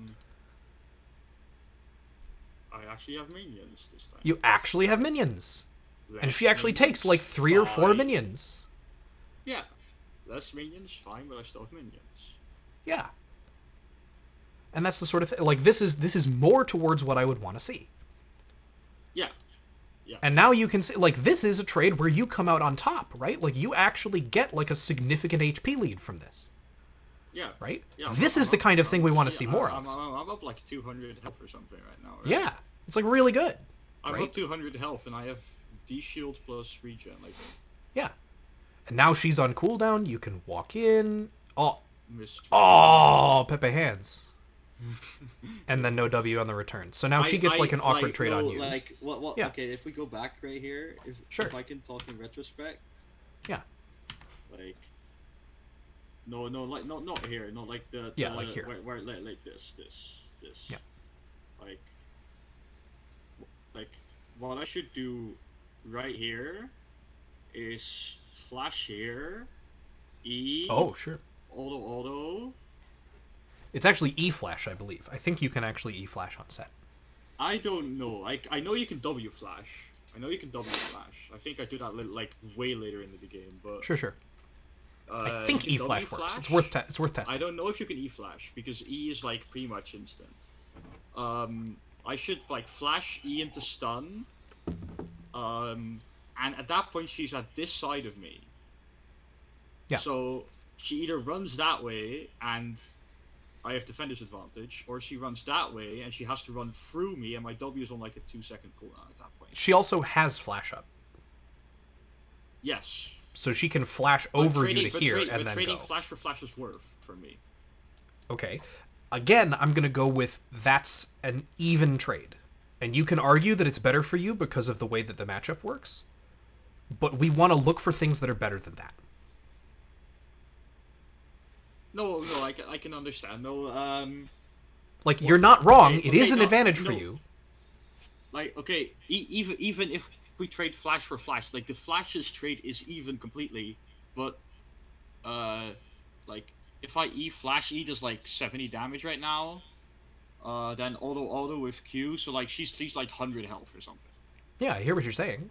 I actually have minions this time. You actually have minions. Less and she actually minions, takes like 3 or 4 fine. minions. Yeah. Less minions, fine, but I still have minions. Yeah. And that's the sort of thing, like, this is more towards what I would want to see. Yeah. Yeah. And now you can see, like, this is a trade where you come out on top, right? Like, you actually get, like, a significant HP lead from this. Yeah. Right? Yeah, this is the kind of thing we want to see more of. I'm up like 200 health or something right now. Right? Yeah. It's, like, really good. I'm right? up 200 health, and I have D-shield plus regen. Like, yeah. And now she's on cooldown. You can walk in. Oh. Mystery. Oh, Pepe hands. And then no W on the return. So now she gets like an awkward trade on you. Like what? Yeah. Okay, if we go back right here, if I can talk in retrospect. Yeah. Like. No, like not here, not like the like here. Where like this. Yeah. Like what I should do right here is flash here, E. Oh sure. Auto. It's actually E-flash, I believe. I think you can actually E-flash on set. I don't know. I know you can W flash. I think I do that like way later into the game, but sure. I think E-flash works. It's worth testing. I don't know if you can E-flash because E is like pretty much instant. I should like flash E into stun. And at that point she's at this side of me. Yeah. So she either runs that way and I have defender's advantage, or she runs that way and she has to run through me and my W is on like a 2-second cooldown at that point. She also has flash up. Yes. So she can flash over you to here and then trading go. flash for flash is worth for me. Okay. Again, I'm going to go with that's an even trade. And you can argue that it's better for you because of the way that the matchup works. But we want to look for things that are better than that. No, I can understand. No, like, you're not wrong. Okay, it is an advantage for you. Like, okay, even if we trade flash for flash, like, the flashes trade is even completely, but, like, if I flash E does, like, 70 damage right now, then auto with Q, so, like, she's like 100 health or something. Yeah, I hear what you're saying.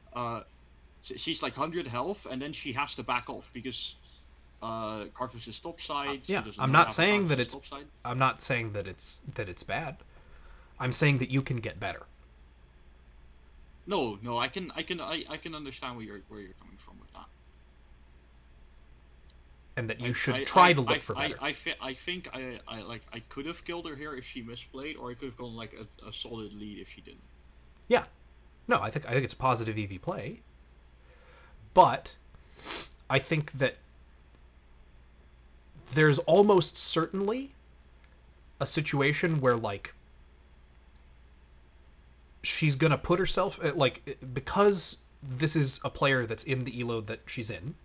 She's like 100 health, and then she has to back off, because Carthus is topside. Yeah, I'm not saying that it's. I'm not saying that it's bad. I'm saying that you can get better. No, I can understand where you're coming from with that. And that you should try to look for better. I think I could have killed her here if she misplayed, or I could have gone like a solid lead if she didn't. Yeah, no, I think it's a positive EV play. But I think that there's almost certainly a situation where, like, she's gonna put herself, like, because this is a player that's in the elo that she's in,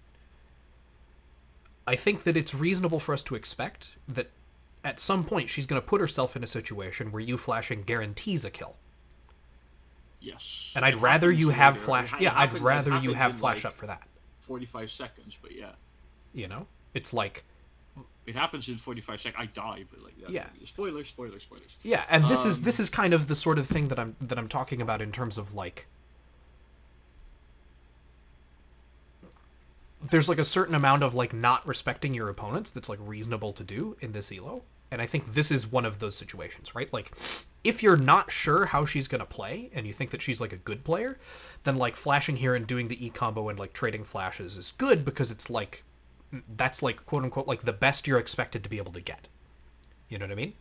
I think that it's reasonable for us to expect that at some point she's gonna put herself in a situation where you flashing guarantees a kill. Yes. And I'd rather you have flash. Yeah, I'd rather you have flash up for that. 45 seconds, but yeah. You know, it's like, It happens in 45 seconds. I die, but like Yeah. Spoilers. Yeah, and this is kind of the sort of thing that I'm talking about in terms of like there's like a certain amount of like not respecting your opponents that's like reasonable to do in this elo, and I think this is one of those situations, right? Like if you're not sure how she's going to play and you think that she's like a good player, then like flashing here and doing the E combo and like trading flashes is good because it's like that's like quote unquote like the best you're expected to be able to get. You know what I mean?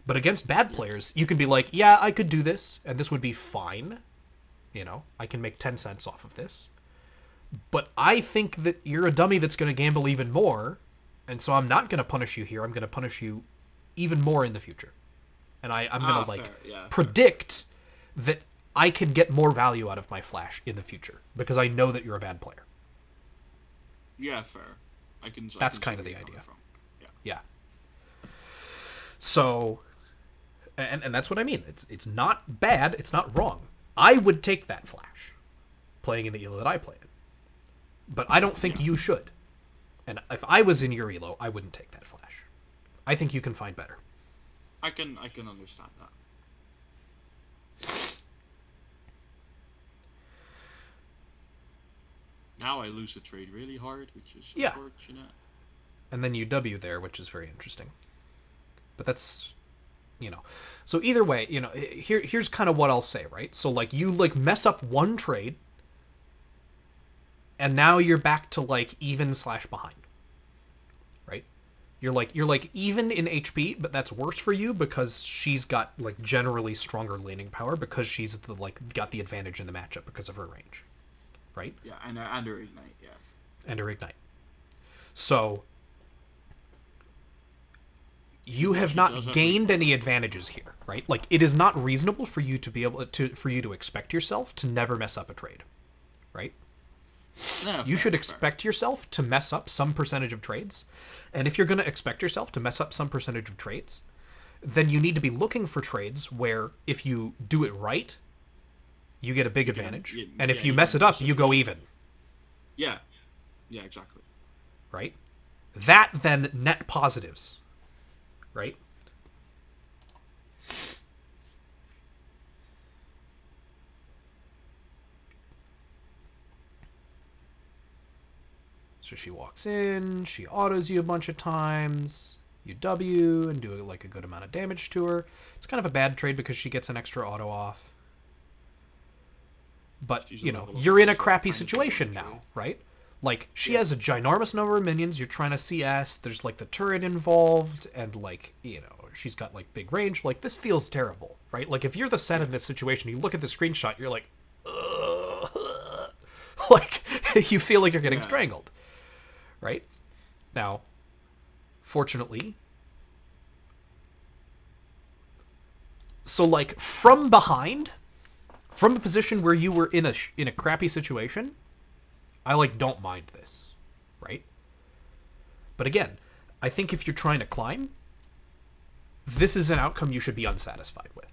But against bad players, you can be like, yeah, I could do this and this would be fine. You know, I can make 10 cents off of this. But I think that you're a dummy that's going to gamble even more, and so I'm not going to punish you here. I'm going to punish you even more in the future. And I'm going to like predict that I can get more value out of my flash in the future because I know that you're a bad player. Yeah, fair. That's kind of the idea. Yeah. So, and that's what I mean. It's not bad. It's not wrong. I would take that flash, playing in the elo that I play in. But I don't think you should. And if I was in your elo, I wouldn't take that flash. I think you can find better. I can understand that. Now I lose the trade really hard, which is unfortunate. And then you W there, which is very interesting. But that's, you know. So either way, you know, here's kind of what I'll say, right? So like you like mess up one trade, and now you're back to like even / behind. Right? You're like even in HP, but that's worse for you because she's got like generally stronger laning power because she's got the advantage in the matchup because of her range. Right? Yeah, and her ignite, yeah. And her ignite. So you have not gained any advantages here, right? Like it is not reasonable for you to be able to expect yourself to never mess up a trade, right? No, you should expect yourself to mess up some percentage of trades, and if you're going to expect yourself to mess up some percentage of trades, then you need to be looking for trades where if you do it right, you get a big advantage, and if you mess it up, you go even. Yeah, exactly. Right? That then net positives. Right? So she walks in, she autos you a bunch of times, you W and do like a good amount of damage to her. It's kind of a bad trade because she gets an extra auto off. But, you know, you're in a crappy situation now, right? Like, she has a ginormous number of minions, you're trying to CS, there's, like, the turret involved, and, like, you know, she's got, like, big range. Like, this feels terrible, right? Like, if you're the Sen in this situation, you look at the screenshot, you're like, ugh. Like, you feel like you're getting strangled, right? Now, fortunately... So, like, from behind... From a position where you were in a crappy situation, I, like, don't mind this, right? But again, I think if you're trying to climb, this is an outcome you should be unsatisfied with.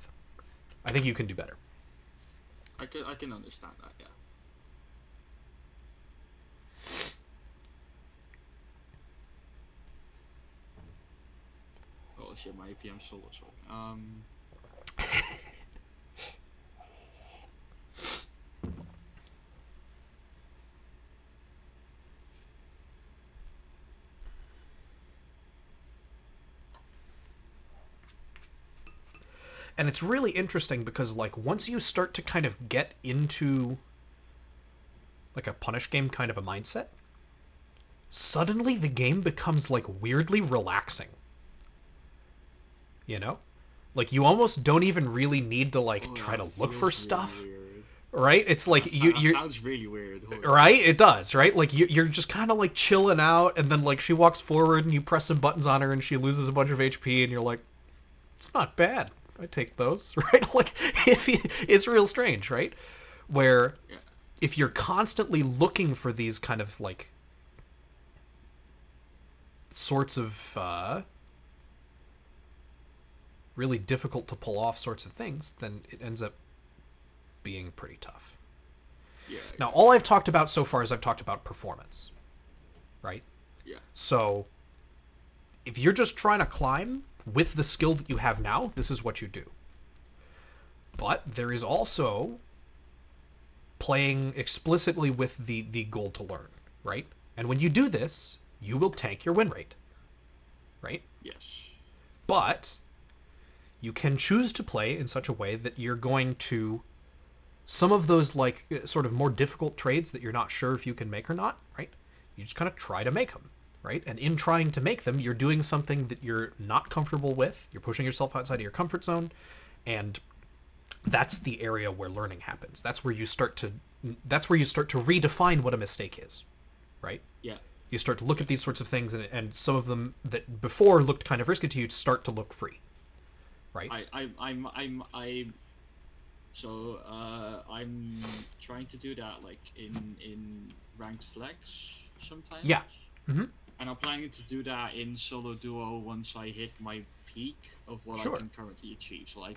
I think you can do better. I can understand that, yeah. Oh shit, my APM solo, sorry. And it's really interesting because, like, once you start to kind of get into, like, a punish game kind of a mindset, suddenly the game becomes, like, weirdly relaxing. You know? Like, you almost don't even really need to, like, try to look for stuff. Weird. Right? It's like that sounds really weird. Right? It does, right? Like, you're just kind of, like, chilling out, and then, like, she walks forward, and you press some buttons on her, and she loses a bunch of HP, and you're like, it's not bad. I take those, right? Like, it's real strange, right? Where if you're constantly looking for these kind of, like, sorts of really difficult to pull off sorts of things, then it ends up being pretty tough. Now, all I've talked about so far is I've talked about performance, right? Yeah. So If you're just trying to climb with the skill that you have now, this is what you do. But there is also playing explicitly with the goal to learn, right? And when you do this, you will tank your win rate, right? Yes. But you can choose to play in such a way that you're going to some of those like sort of more difficult trades that you're not sure if you can make or not, right? You just kind of try to make them, right? And in trying to make them, you're doing something that you're not comfortable with. You're pushing yourself outside of your comfort zone, and that's the area where learning happens. That's where you start to redefine what a mistake is, right? Yeah. You start to look at these sorts of things, and some of them that before looked kind of risky to you start to look free, right? I'm trying to do that like in ranked flex sometimes. Yeah. Mm-hmm. And I'm planning to do that in solo duo once I hit my peak of what Sure. I can currently achieve. So like,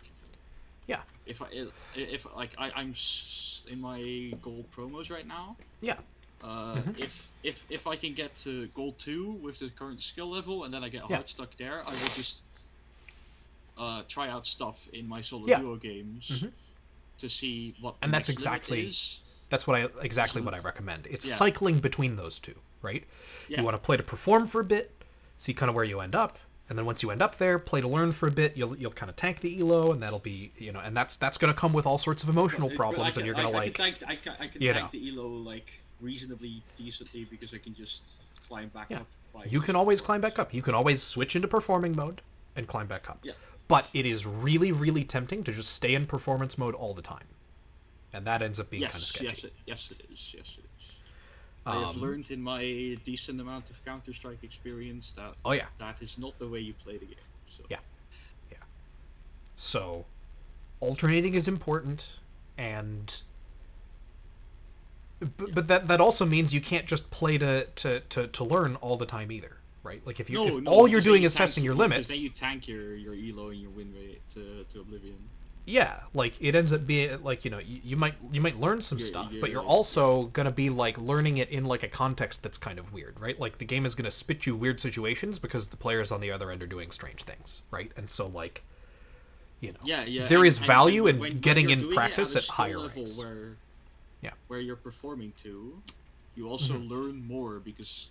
Yeah. if I'm in my gold promos right now. Yeah. If I can get to gold 2 with the current skill level and then I get hard stuck there, I will just try out stuff in my solo duo games to see what. And that's exactly is. That's what I recommend. It's Yeah. cycling between those two, right? Yeah. You want to play to perform for a bit, see kind of where you end up, and then once you end up there, play to learn for a bit. You'll kind of tank the elo, and that'll be and that's going to come with all sorts of emotional problems, and you're going to I can tank the elo like reasonably decently because I can just climb back up. You can always climb back up. You can always switch into performing mode and climb back up. Yeah. But it is really, really tempting to just stay in performance mode all the time, and that ends up being kind of sketchy. Yes, it is. I have learned in my decent amount of Counter-Strike experience that that is not the way you play the game. So. Yeah. So, alternating is important, and but that also means you can't just play to learn all the time either, right? Like if all you're doing is testing your limits, then you tank your elo and your win rate to oblivion. Yeah, like it ends up being like you might learn some stuff, but you're also gonna be like learning it in like a context that's kind of weird, right? Like the game is gonna spit you weird situations because the players on the other end are doing strange things, right? And so like, there is value in getting in practice at higher rates. Where you're performing to, you also learn more because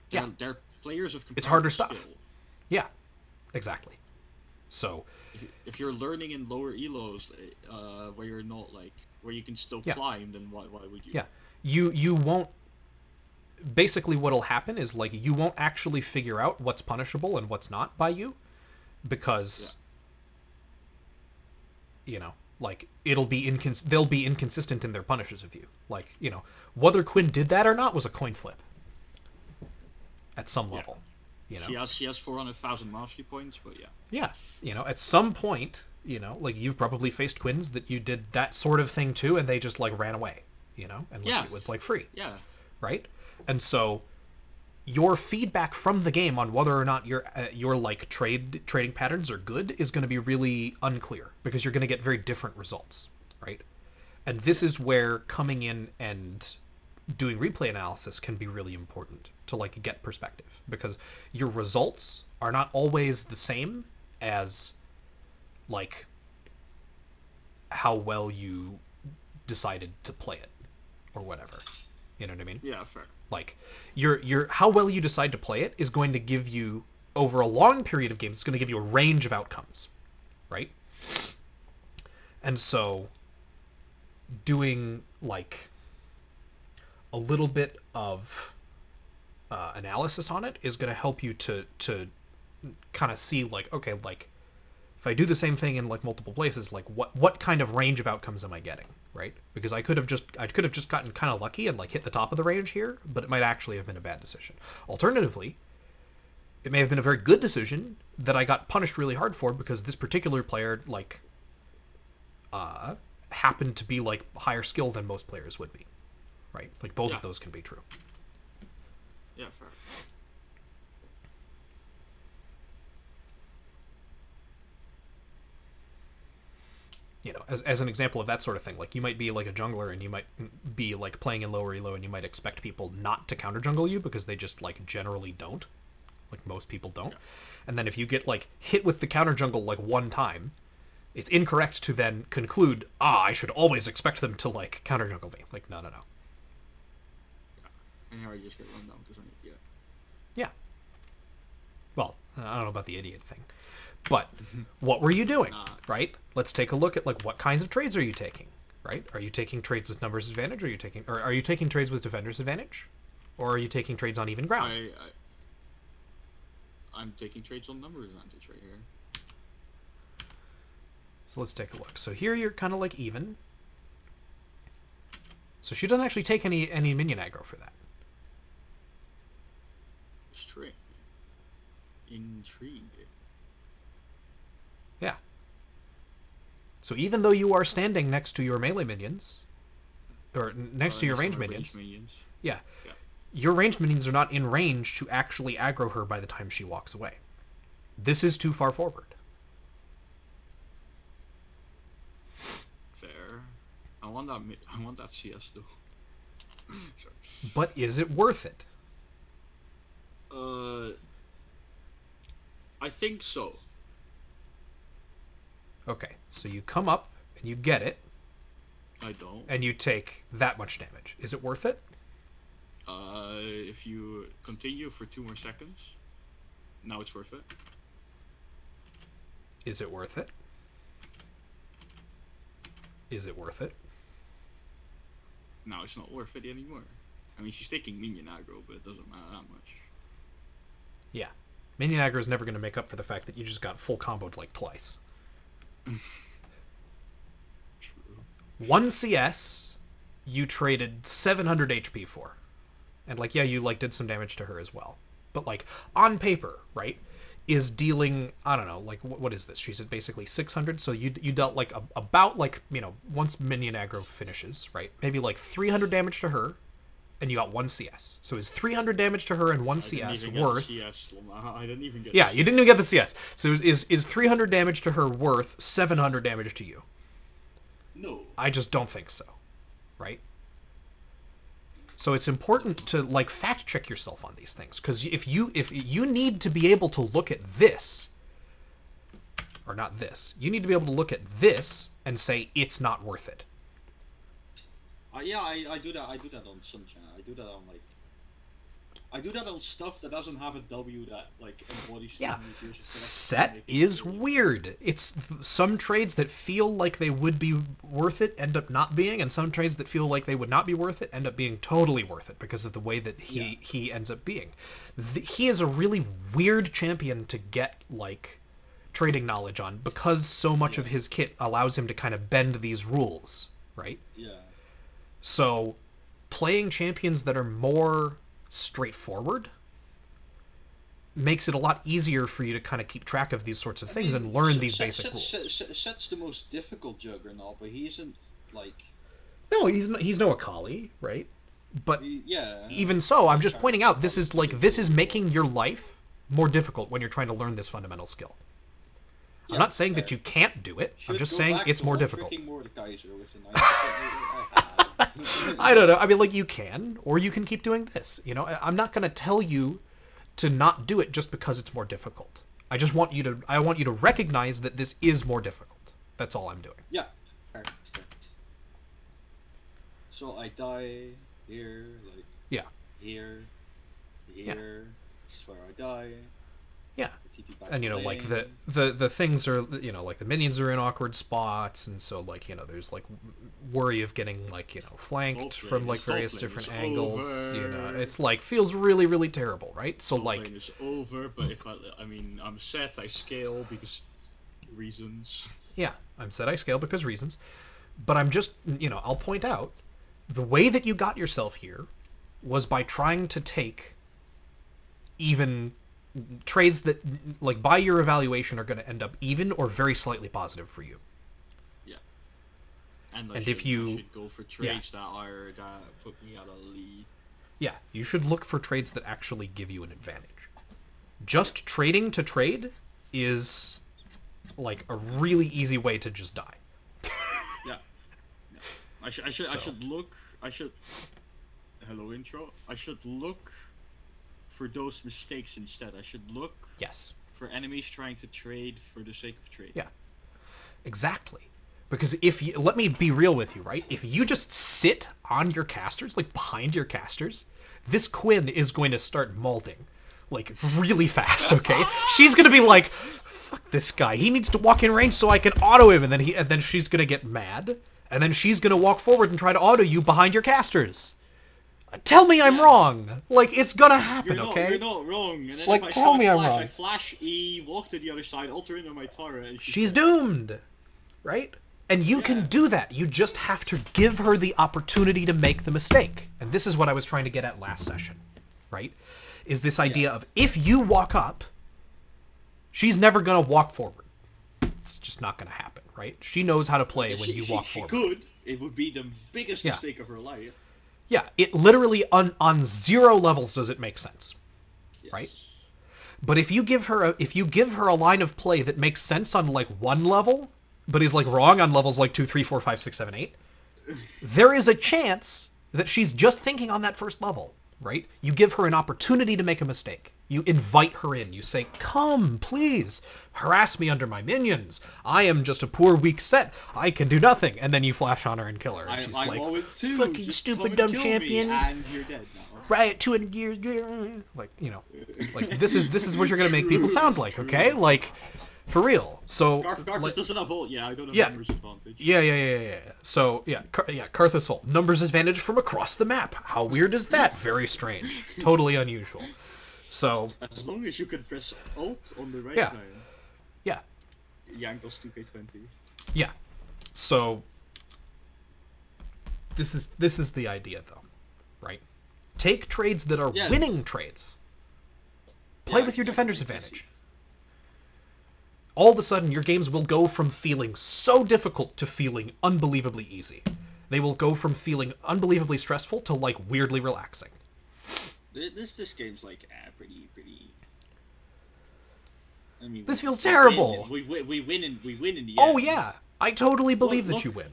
they're players of it's harder skill. stuff. Yeah, exactly. So if you're learning in lower elos, where you're not like where you can still climb, then why would you? Yeah, you won't. Basically, what'll happen is like you won't actually figure out what's punishable and what's not by you, because like they'll be inconsistent in their punishes of you. Like whether Quinn did that or not was a coin flip. At some level. She has 400,000 mastery points, but yeah, at some point, like you've probably faced Quins that you did that sort of thing too, and they just like ran away, unless it was like free, right? And so your feedback from the game on whether or not your like trading patterns are good is going to be really unclear because you're going to get very different results, right? And this is where coming in and doing replay analysis can be really important to like get perspective, because your results are not always the same as like how well you decided to play it or whatever. You know what I mean? Yeah, fair. Like your how well you decide to play it is going to give you, over a long period of games, it's going to give you a range of outcomes, right? And so doing like a little bit of analysis on it is going to help you to kind of see like, okay, like if I do the same thing in like multiple places, like what kind of range of outcomes am I getting, right? Because I could have just gotten kind of lucky and like hit the top of the range here, but it might actually have been a bad decision. Alternatively, it may have been a very good decision that I got punished really hard for because this particular player like happened to be like higher skill than most players would be, right? Like both of those can be true. Yeah, fair. As an example of that sort of thing, like you might be like a jungler and you might be like playing in lower elo and you might expect people not to counter jungle you because they just like generally don't, Like most people don't. Yeah. And then if you get like hit with the counter jungle like one time, it's incorrect to then conclude, I should always expect them to like counter jungle me. Like, no. And here I just get run down because I'm an idiot. Yeah. Well, I don't know about the idiot thing. But what were you doing, right? Let's take a look at like what kinds of trades are you taking, right? Are you taking trades with numbers advantage, or are you taking trades with defender's advantage? Or are you taking trades on even ground? I'm taking trades on number advantage right here. So let's take a look. So here you're kind of like even. So she doesn't actually take any minion aggro for that. Straight. Intrigue. Yeah. So even though you are standing next to your melee minions, or next to your ranged minions, yeah, your ranged minions are not in range to actually aggro her by the time she walks away. This is too far forward. Fair. I want that CS though. Sorry. But is it worth it? I think so. Okay, so you come up and you get it. I don't. And you take that much damage. Is it worth it? If you continue for 2 more seconds, now it's worth it. Is it worth it? Is it worth it? Now it's not worth it anymore. I mean, she's taking minion aggro, but it doesn't matter that much. Yeah. Minion aggro is never going to make up for the fact that you just got full comboed like twice. True. 1 CS, you traded 700 HP for. And, like, yeah, you, like, did some damage to her as well. But, like, on paper, right, is dealing, I don't know, like, what is this? She's at basically 600, so you dealt, like, about, like, you know, once minion aggro finishes, right, maybe, like, 300 damage to her, and you got 1 CS. So is 300 damage to her and 1 CS worth... I didn't even get Yeah, you didn't even get the CS. So is 300 damage to her worth 700 damage to you? No. I just don't think so, right? So it's important to like fact check yourself on these things, because if you need to be able to look at this, or not this, you need to be able to look at this and say it's not worth it. Yeah, I do that. I do that on some channel. I do that on I do that on stuff that doesn't have a W that like embodies. Yeah, set is weird. It's some trades that feel like they would be worth it end up not being, and some trades that feel like they would not be worth it end up being totally worth it because of the way that he ends up being. He is a really weird champion to get like trading knowledge on because so much of his kit allows him to kind of bend these rules, right? Yeah. So playing champions that are more straightforward makes it a lot easier for you to kind of keep track of these sorts of things and learn these basic rules. Set's the most difficult juggernaut, but he isn't like... No, he's no Akali, right? But yeah, even so, I'm just pointing out this is making your life more difficult when you're trying to learn this fundamental skill. Yeah, I'm not saying that you can't do it. I'm just saying it's more difficult. I don't know. I mean, like, you can, or you can keep doing this. You know, I'm not going to tell you to not do it just because it's more difficult. I just want you to recognize that this is more difficult. That's all I'm doing. Yeah. Fair. So I die here, like... Yeah. Here. Yeah. That's where I die. Yeah. And, you know, like, the things are, you know, like, the minions are in awkward spots, and so, like, you know, there's, like, worry of getting, like, you know, flanked from, like, various different angles. You know, it's, like, feels really, really terrible, right? So, like... It's over, but if I mean, I'm set, I scale because reasons. Yeah, I'm set, I scale because reasons. But I'm just, you know, I'll point out, the way that you got yourself here was by trying to take even... trades that, like, by your evaluation are going to end up even or very slightly positive for you. Yeah. And if you should go for trades that put me at a lead. Yeah, you should look for trades that actually give you an advantage. Just trading to trade is, like, a really easy way to just die. Yeah. I should look. Hello, intro. I should look for those mistakes instead. I should look Yes. for enemies trying to trade for the sake of trade. Yeah. Exactly. Because if you, let me be real with you, right? If you just sit on your casters, like behind your casters, this Quinn is going to start molding, like really fast. Okay, she's gonna be like, "Fuck this guy! He needs to walk in range so I can auto him," and then she's gonna get mad, and then she's gonna walk forward and try to auto you behind your casters. Tell me I'm wrong. Like, it's gonna happen. Okay. You're not wrong. And then like, if I tell me I'm flash, wrong. I flash E, walk to the other side, alter into my turret, and She's doomed, right? And you can do that. You just have to give her the opportunity to make the mistake. And this is what I was trying to get at last session, right? Is this idea of if you walk up, she's never going to walk forward. It's just not going to happen, right? She knows how to play when you walk forward. She could. It would be the biggest mistake of her life. Yeah, it literally, on 0 levels does it make sense, right? But if you give her a line of play that makes sense on like 1 level, but is like wrong on levels like 2, 3, 4, 5, 6, 7, 8, there is a chance that she's just thinking on that first level, right? You give her an opportunity to make a mistake. You invite her in. You say, "Come, please, harass me under my minions. I am just a poor, weak set. I can do nothing." And then you flash on her and kill her. And she's like, "Fucking stupid, dumb champion." And you're dead now. Riot 200 years. Like, you know, like this is what you're gonna make people sound like, okay? Like, for real. So Karthus doesn't have ult. Yeah, I don't have numbers advantage. Yeah. So Karthus ult, numbers advantage from across the map. How weird is that? Very strange. Totally unusual. So as long as you can press Alt on the right side. Yeah. Yankles 2k20. Yeah. So this is the idea though, right? Take trades that are winning trades. Play with your defender's advantage. All of a sudden, your games will go from feeling so difficult to feeling unbelievably easy. They will go from feeling unbelievably stressful to, like, weirdly relaxing. This game's, like, pretty... I mean, this feels terrible! We win in the end. Oh, yeah! I totally believe that you win.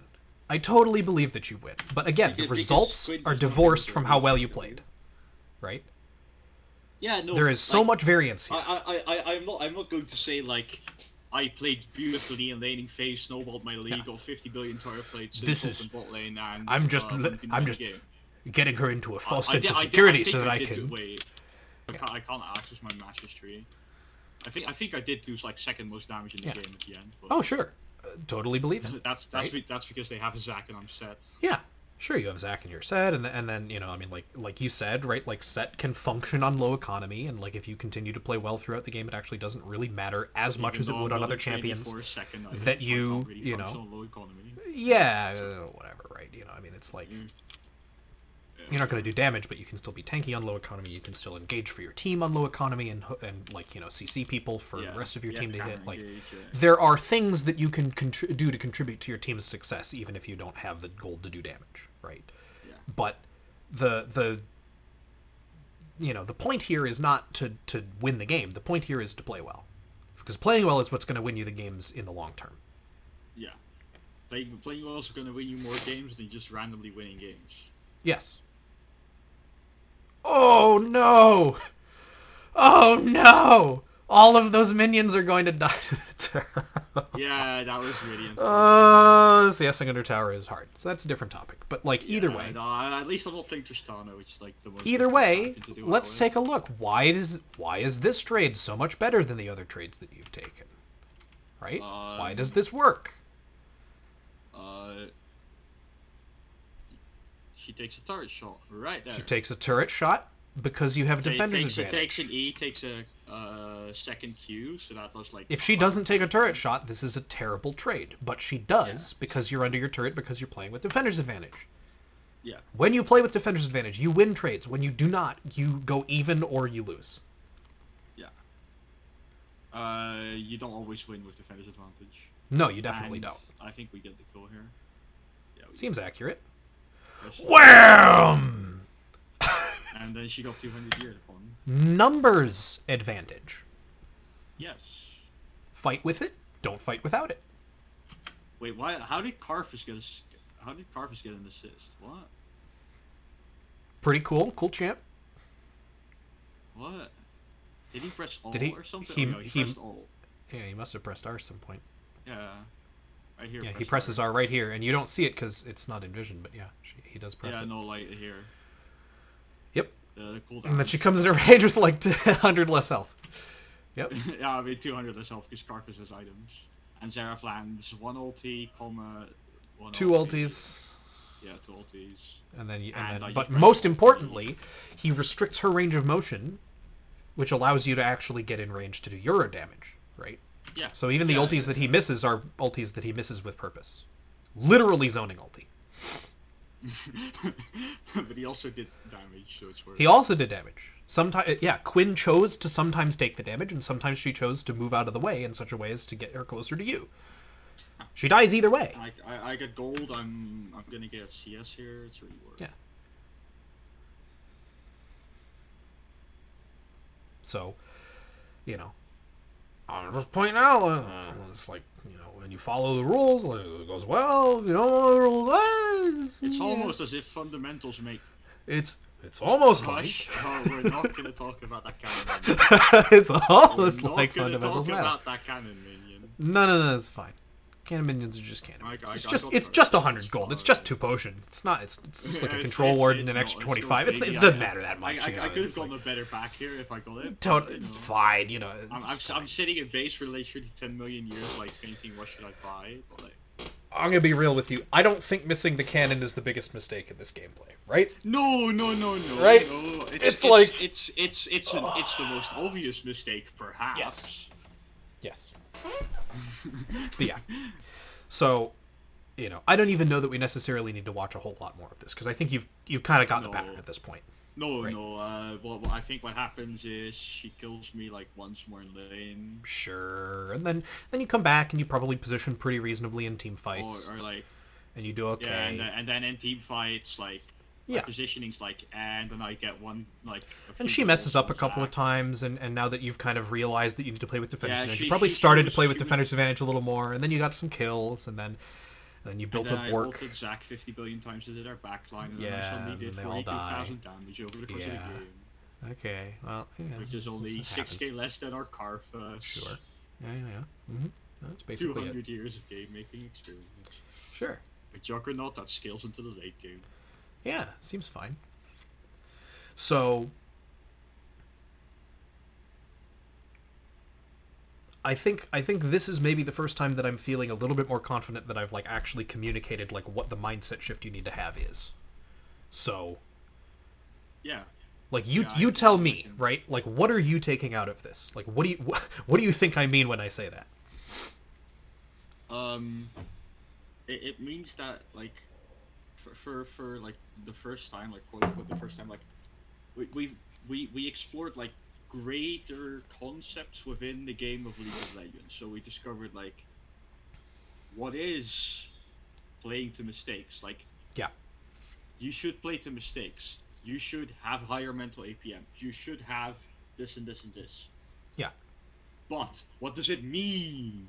I totally believe that you win. But again, the results are divorced from how well you played. Right? Yeah, no. There is so much variance here. I'm not going to say, like... I played beautifully in laning phase, snowballed my league, got 50 billion turret plates in bot lane, and I'm just getting her into a false sense of security so that I can. Wait, I can't access my match history. I think I did do like second most damage in the game at the end. But oh sure, totally believe it. That's because they have a Zac and I'm set. Yeah. Sure, you have Zac in your set, and then you know, I mean, like you said, right? Like set can function on low economy, and like if you continue to play well throughout the game, it actually doesn't really matter as much as it would on other champions. That you know, yeah, whatever, right? You know, I mean, it's like you're not going to do damage, but you can still be tanky on low economy. You can still engage for your team on low economy, and like, you know, CC people for the rest of your team to hit. Like, there are things that you can do to contribute to your team's success, even if you don't have the gold to do damage, right? Yeah. But the you know, the point here is not to win the game. The point here is to play well, because playing well is what's going to win you the games in the long term. Yeah, playing well is going to win you more games than just randomly winning games. Yes. Oh no! Oh no! All of those minions are going to die to the tower. Yeah, that was really important. CSing under tower is hard, so that's a different topic. But like, either way, no, at least I'm not playing Tristana, which is like the most. Either way, let's take a look. Why is this trade so much better than the other trades that you've taken? Right? Why does this work? She takes a turret shot right there. She takes a turret shot because you have defender's advantage. Takes an E, takes a second Q, so that was like... If she doesn't take a turret shot, this is a terrible trade. But she does because you're under your turret, because you're playing with defender's advantage. Yeah. When you play with defender's advantage, you win trades. When you do not, you go even or you lose. Yeah. You don't always win with defender's advantage. No, you definitely don't. I think we get the kill here. Yeah, seems accurate. Wham! And then she got 200 years upon. Numbers advantage. Yes. Fight with it. Don't fight without it. Wait, why? How did Karthus get an assist? What? Pretty cool. Cool champ. What? Did he press all Did he? or something? He, Oh, no, he pressed all. Yeah, he must have pressed R at some point. Yeah. Right here. Yeah, he presses R right here, and you don't see it because it's not in vision, but yeah, he does press it. Yeah, no light here. Yep. Cooldown. And then she comes in a range with like 100 less health. Yep. Yeah, I mean 200 less health because Scarface has items. And Zeraf lands 1 ulti, comma, 1 2 ultis. Yeah, 2 ultis. And then, And but most importantly, he restricts her range of motion, which allows you to actually get in range to do Euro damage, right? Yeah. So even the ultis that he misses are ultis that he misses with purpose. Literally zoning ulti. But he also did damage, so it's worth. He also did damage. Sometimes, yeah, Quinn chose to sometimes take the damage, and sometimes she chose to move out of the way in such a way as to get her closer to you. She dies either way. I get gold. I'm gonna get CS here. It's really worth. Yeah. So, you know, I'm just pointing out, it's like, you know, when you follow the rules, it goes well, you know, the rules. It's almost as if fundamentals make. It's almost Hush. like. Oh, we're not gonna talk about that cannon. It's almost We're not like gonna fundamentals talk matter. about that cannon minion. No, it's fine. Cannon minions are just cannon. It's I just 100 gold. It's just 2 potions. It's not. It's just like a control ward and an extra 25. It doesn't matter that much. I could have gotten a better back here if I got it. It's fine. You know. I'm sitting in base for literally 10 million years, like thinking, what should I buy? But like, I'm gonna be real with you. I don't think missing the cannon is the biggest mistake in this gameplay, right? No. Right? No. It's like it's the most obvious mistake, perhaps. Yes. But yeah. So, you know, I don't even know that we necessarily need to watch a whole lot more of this because I think you've kind of gotten the pattern at this point. No. Right? Well, I think what happens is she kills me like once more in lane. Sure, and then you come back and you probably position pretty reasonably in team fights. Or like. And you do okay. Yeah, and then in team fights, like. Yeah. Positioning's like, and then I get one like. And she messes up a couple of times, and now that you've kind of realized that you need to play with defender's advantage, you she probably started to was play with defender's advantage a little more, and then you got some kills, and then you built up work. I ulted Zac 50 billion times into their backline, and Yeah, then I suddenly did and they all die. 42,000 damage over the course of the game. Okay, well, yeah, which is only 6k less than our Carfa. Sure. Yeah. Mm-hmm. That's basically 200 years of game making experience. Sure. A Juggernaut that scales into the late game. Yeah, seems fine. So, I think this is maybe the first time that I'm feeling a little bit more confident that I've like actually communicated like what the mindset shift you need to have is. So, yeah. Like you tell me, right? Like what are you taking out of this? Like what do you think I mean when I say that? It means that like for like the first time, like quote unquote the first time, like we explored like greater concepts within the game of League of Legends. So we discovered like what is playing to mistakes. Like you should play to mistakes. You should have higher mental APM. You should have this and this and this. Yeah. But what does it mean?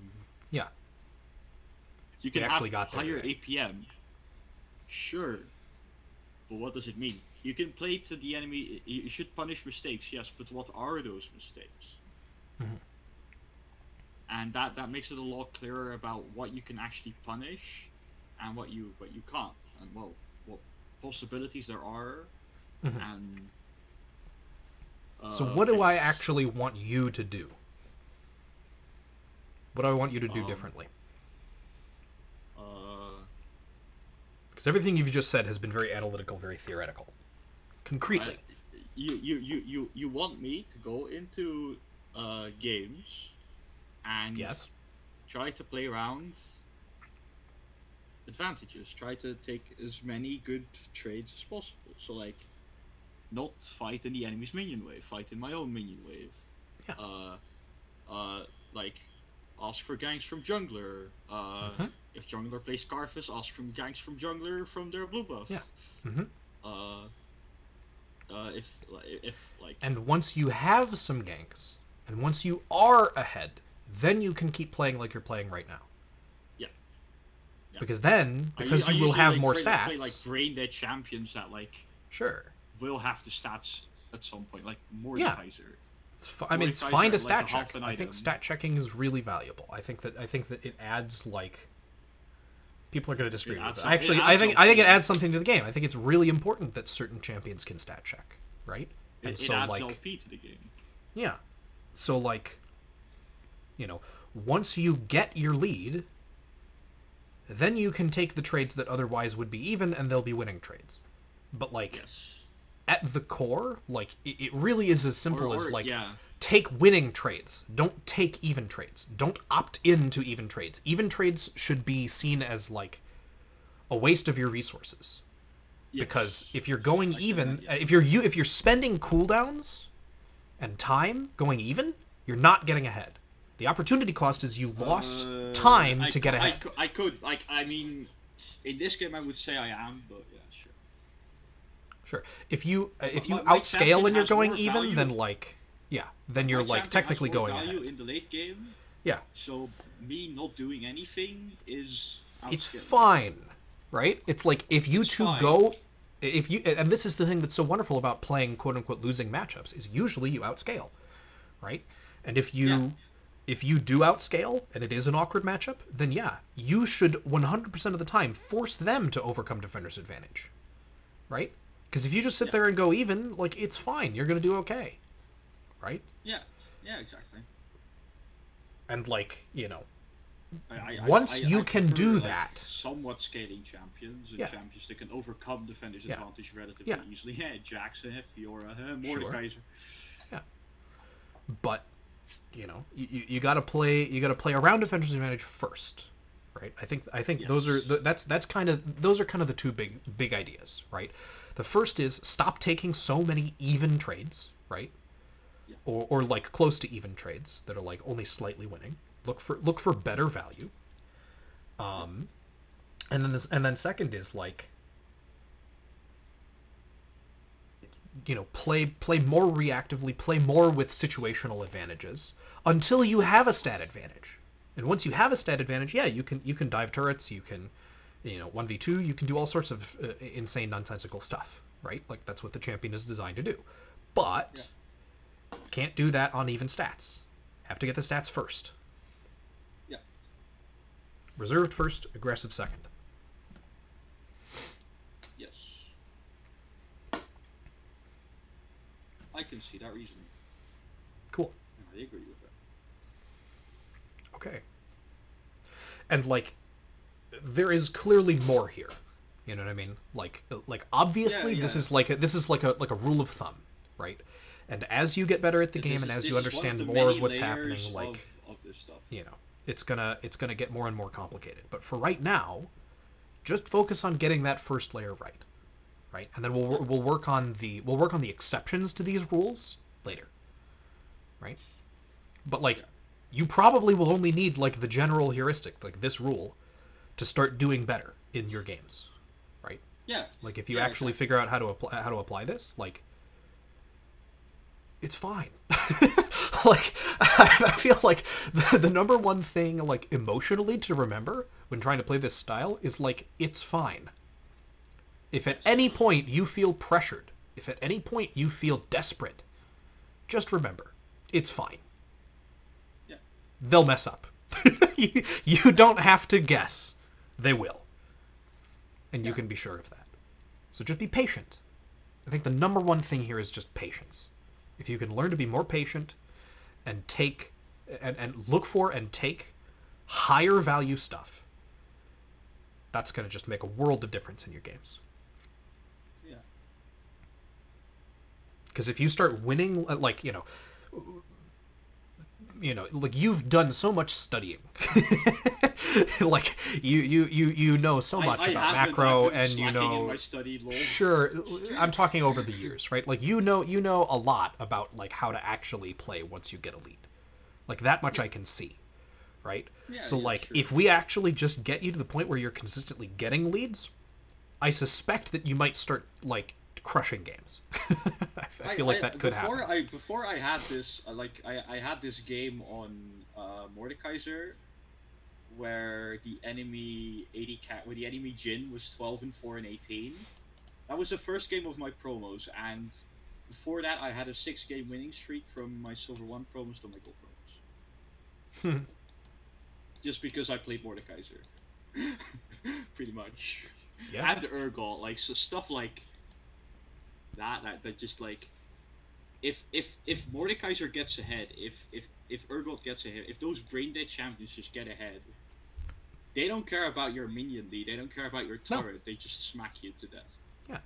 Yeah. You can have higher APM. Sure. But what does it mean? You can play to the enemy. You should punish mistakes, yes, but what are those mistakes? Mm-hmm. And that makes it a lot clearer about what you can actually punish and what you can't, and what possibilities there are. Mm-hmm. And so what do I actually want you to do? What do I want you to do differently? Because everything you've just said has been very analytical, very theoretical. Concretely. You want me to go into games and try to play around advantages, try to take as many good trades as possible. So like, not fight in the enemy's minion wave, fight in my own minion wave. Yeah. Like, ask for ganks from jungler. If jungler plays Scarface, ask from ganks from jungler from their blue buff. Yeah. Mm-hmm. If like. And once you have some ganks, and once you are ahead, then you can keep playing like you're playing right now. Yeah. Because then, because you will have more stats. Play like brain dead champions that like. Sure. Will have the stats at some point, like Mordekaiser. I mean, it's Mordekaiser fine to at, like, stat a check. half an I think item. stat checking is really valuable. I think that it adds like. People are going to disagree with it. Actually, I think it adds something to the game. I think it's really important that certain champions can stat check, right? And It so adds like, LP to the game. yeah, so like, once you get your lead, then you can take the trades that otherwise would be even, and they'll be winning trades. But like, Yes. at the core, like it really is as simple as like, yeah. take winning trades. Don't take even trades. Don't opt into even trades. Even trades should be seen as like a waste of your resources. Yes. Because if you're going even, if you're spending cooldowns and time going even, you're not getting ahead. The opportunity cost is you lost time to get ahead. I mean, in this game I would say I am, but yeah, sure. Sure. If you my outscale and you're has going more even, value. then like, yeah, then you're like technically has more going value ahead. in the late game. Yeah. So me not doing anything is It's outscaling. fine, right? It's like if you It's two fine. go, if you, and this is the thing that's so wonderful about playing quote unquote losing matchups is usually you outscale, right? And if you do outscale and it is an awkward matchup, then yeah, you should 100% of the time force them to overcome defender's advantage, right? Because if you just sit there and go even, like it's fine, you're gonna do okay, right? Yeah, exactly. And like I once you can prefer, do like, that, somewhat scaling champions and champions that can overcome defender's advantage relatively easily. Yeah, Jackson, Fiora, Mordekaiser. Yeah, but you gotta play around defender's advantage first, right? I think those are that's kind of the two big ideas, right? The first is stop taking so many even trades, right? Yeah. Or like close to even trades that are like only slightly winning. Look for better value. And then second is like play more reactively, play more with situational advantages until you have a stat advantage. And once you have a stat advantage, yeah, you can dive turrets, you can 1v2, you can do all sorts of insane nonsensical stuff, right? Like that's what the champion is designed to do. But can't do that on even stats. Have to get the stats first. Yeah. Reserved first, aggressive second. Yes. I can see that reasoning. Cool. I agree with that. Okay. And like there is clearly more here. You know what I mean? Like obviously this is like a rule of thumb, right? And as you get better at the game and as you understand more of what's happening, like of this stuff. it's gonna get more and more complicated. But for right now, just focus on getting that first layer right? And then we'll work on the exceptions to these rules later, right? But like you probably will only need like the general heuristic, like this rule, to start doing better in your games, right? Yeah. Like if you actually figure out how to apply this, like it's fine. Like I feel like the number one thing like emotionally to remember when trying to play this style is like it's fine. If at any point you feel pressured, if at any point you feel desperate, just remember, it's fine. Yeah. They'll mess up. You don't have to guess. They will. And you can be sure of that. So just be patient. I think the number one thing here is just patience. If you can learn to be more patient and take and look for and take higher value stuff, that's going to just make a world of difference in your games. Yeah. Because if you start winning, like, like you've done so much studying. Like you know so much about macro, and in my study, sure, I'm talking over the years, right? Like you know a lot about like how to actually play once you get a lead. Like that much I can see, right? Yeah, so like sure. if we actually just get you to the point where you're consistently getting leads, I suspect that you might start like crushing games. I feel like that could happen. Before I had this, I had this game on Mordekaiser, where the enemy Jin was 12-4 and 18. That was the first game of my promos, and Before that, I had a 6-game winning streak from my Silver 1 promos to my Gold promos. Just because I played Mordekaiser. Pretty much. Yeah. And Urgot, like, so stuff like that just like, if Mordekaiser gets ahead, if Urgot gets ahead, if those brain dead champions just get ahead, they don't care about your minion lead, they don't care about your turret, they just smack you to death. Yeah,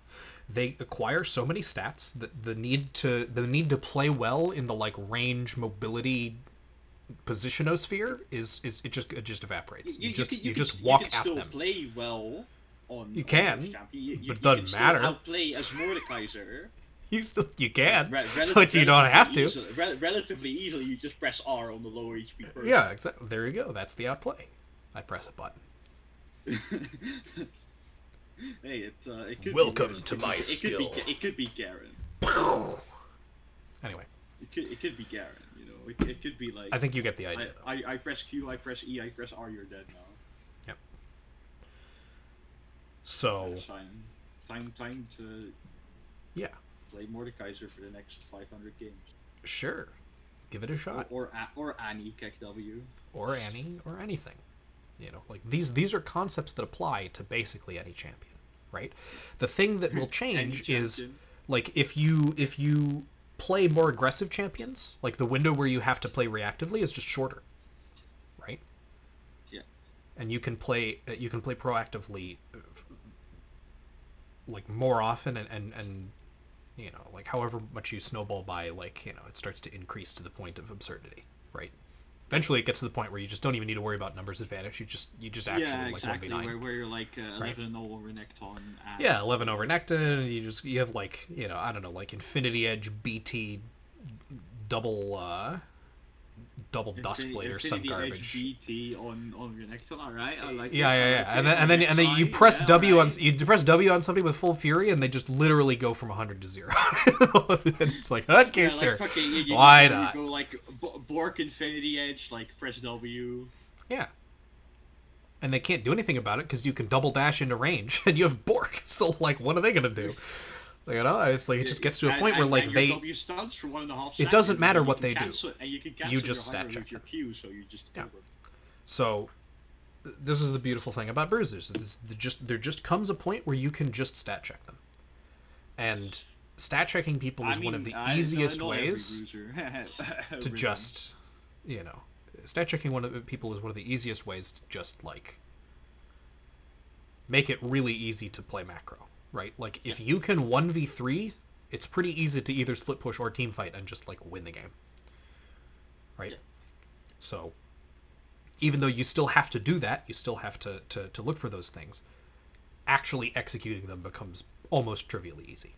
they acquire so many stats that the need to play well in the like range, mobility, positionosphere it just evaporates. You just walk at them. You can still play well on. You can, but it doesn't matter. You can still outplay as Mordekaiser. You can, but you don't have to. Relatively easily, you just press R on the lower HP person. Yeah, exactly. There you go. That's the outplay. I press a button. Hey, it could Welcome be to my skill. It could be Garen. Anyway. It could be Garen, you know. It could be like. I think you get the idea. I press Q, I press E, I press R, you're dead now. Yep. So. Time to. Yeah. Play Mordekaiser for the next 500 games. Sure. Give it a shot. Or Annie KW. Or Annie, or anything. You know, like these are concepts that apply to basically any champion, right? The thing that will change is like if you play more aggressive champions, like the window where you have to play reactively is just shorter, right? Yeah. And you can play proactively like more often and you know, like however much you snowball by, like, you know, it starts to increase to the point of absurdity, right? Eventually, it gets to the point where you just don't even need to worry about numbers advantage. You just actually like 1v9. Where you're like 11 over Necton. Yeah, 11 over Necton. You have like, you know, I don't know, like Infinity Edge BT double Duskblade or some garbage. BT on Renekton, alright. I like. Yeah. And then you press W on somebody with full fury, and they just literally go from 100 to 0. It's like, okay, sure. Why not? You go like Bork Infinity Edge, like press W. Yeah. And they can't do anything about it because you can double dash into range, and you have Bork. So like, what are they gonna do? You know, it's like it just gets to a point where like they. W stuns for 1.5 it doesn't matter what they do. And you can cancel you just stat check your Q, so you just. Yeah. So, this is the beautiful thing about bruisers. There just comes a point where you can just stat check them, and stat checking people is one of the easiest ways to just, you know, stat checking people is one of the easiest ways to just like make it really easy to play macro. Right, like if you can 1v3, it's pretty easy to either split push or team fight and just like win the game. Right, so even though you still have to do that, you still have to look for those things. Actually executing them becomes almost trivially easy.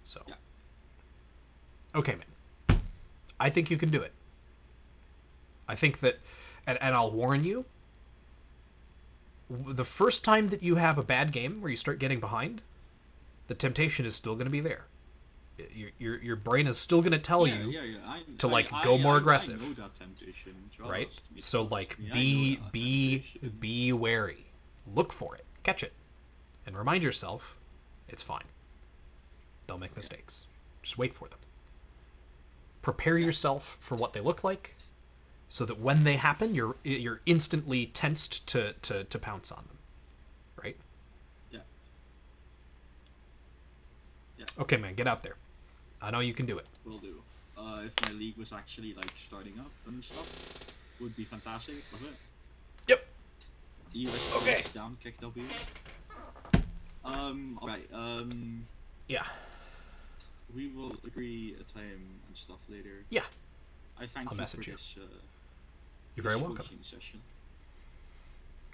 So, okay, man, I think you can do it. I think that, and I'll warn you. The first time that you have a bad game where you start getting behind, the temptation is still going to be there. Your brain is still going to tell you to go more aggressive. I know that temptation, right? So like be wary. Look for it. Catch it. And remind yourself it's fine. They'll make mistakes. Just wait for them. Prepare yourself for what they look like, so that when they happen, you're instantly tensed to pounce on them, right? Yeah. Okay, man, get out there. I know you can do it. Will do. If my league was actually like starting up and stuff, would be fantastic. Love it. Yep. Okay. Down, kick W. Alright. Yeah. We will agree a time and stuff later. Yeah. I thank I'll you message for you. this. You're very welcome. Session.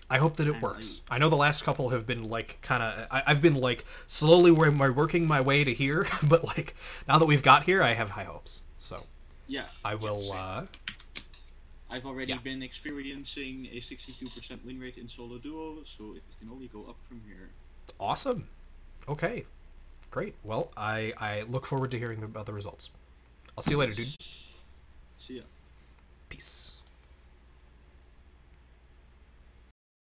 I hope that it works. I know the last couple have been like kind of. I've been like slowly working my way to here, but like now that we've got here, I have high hopes. So yeah, I will. I've already been experiencing a 62% win rate in solo duo, so it can only go up from here. Awesome. Okay. Great. Well, I look forward to hearing about the results. I'll see you later, dude. See ya. Peace.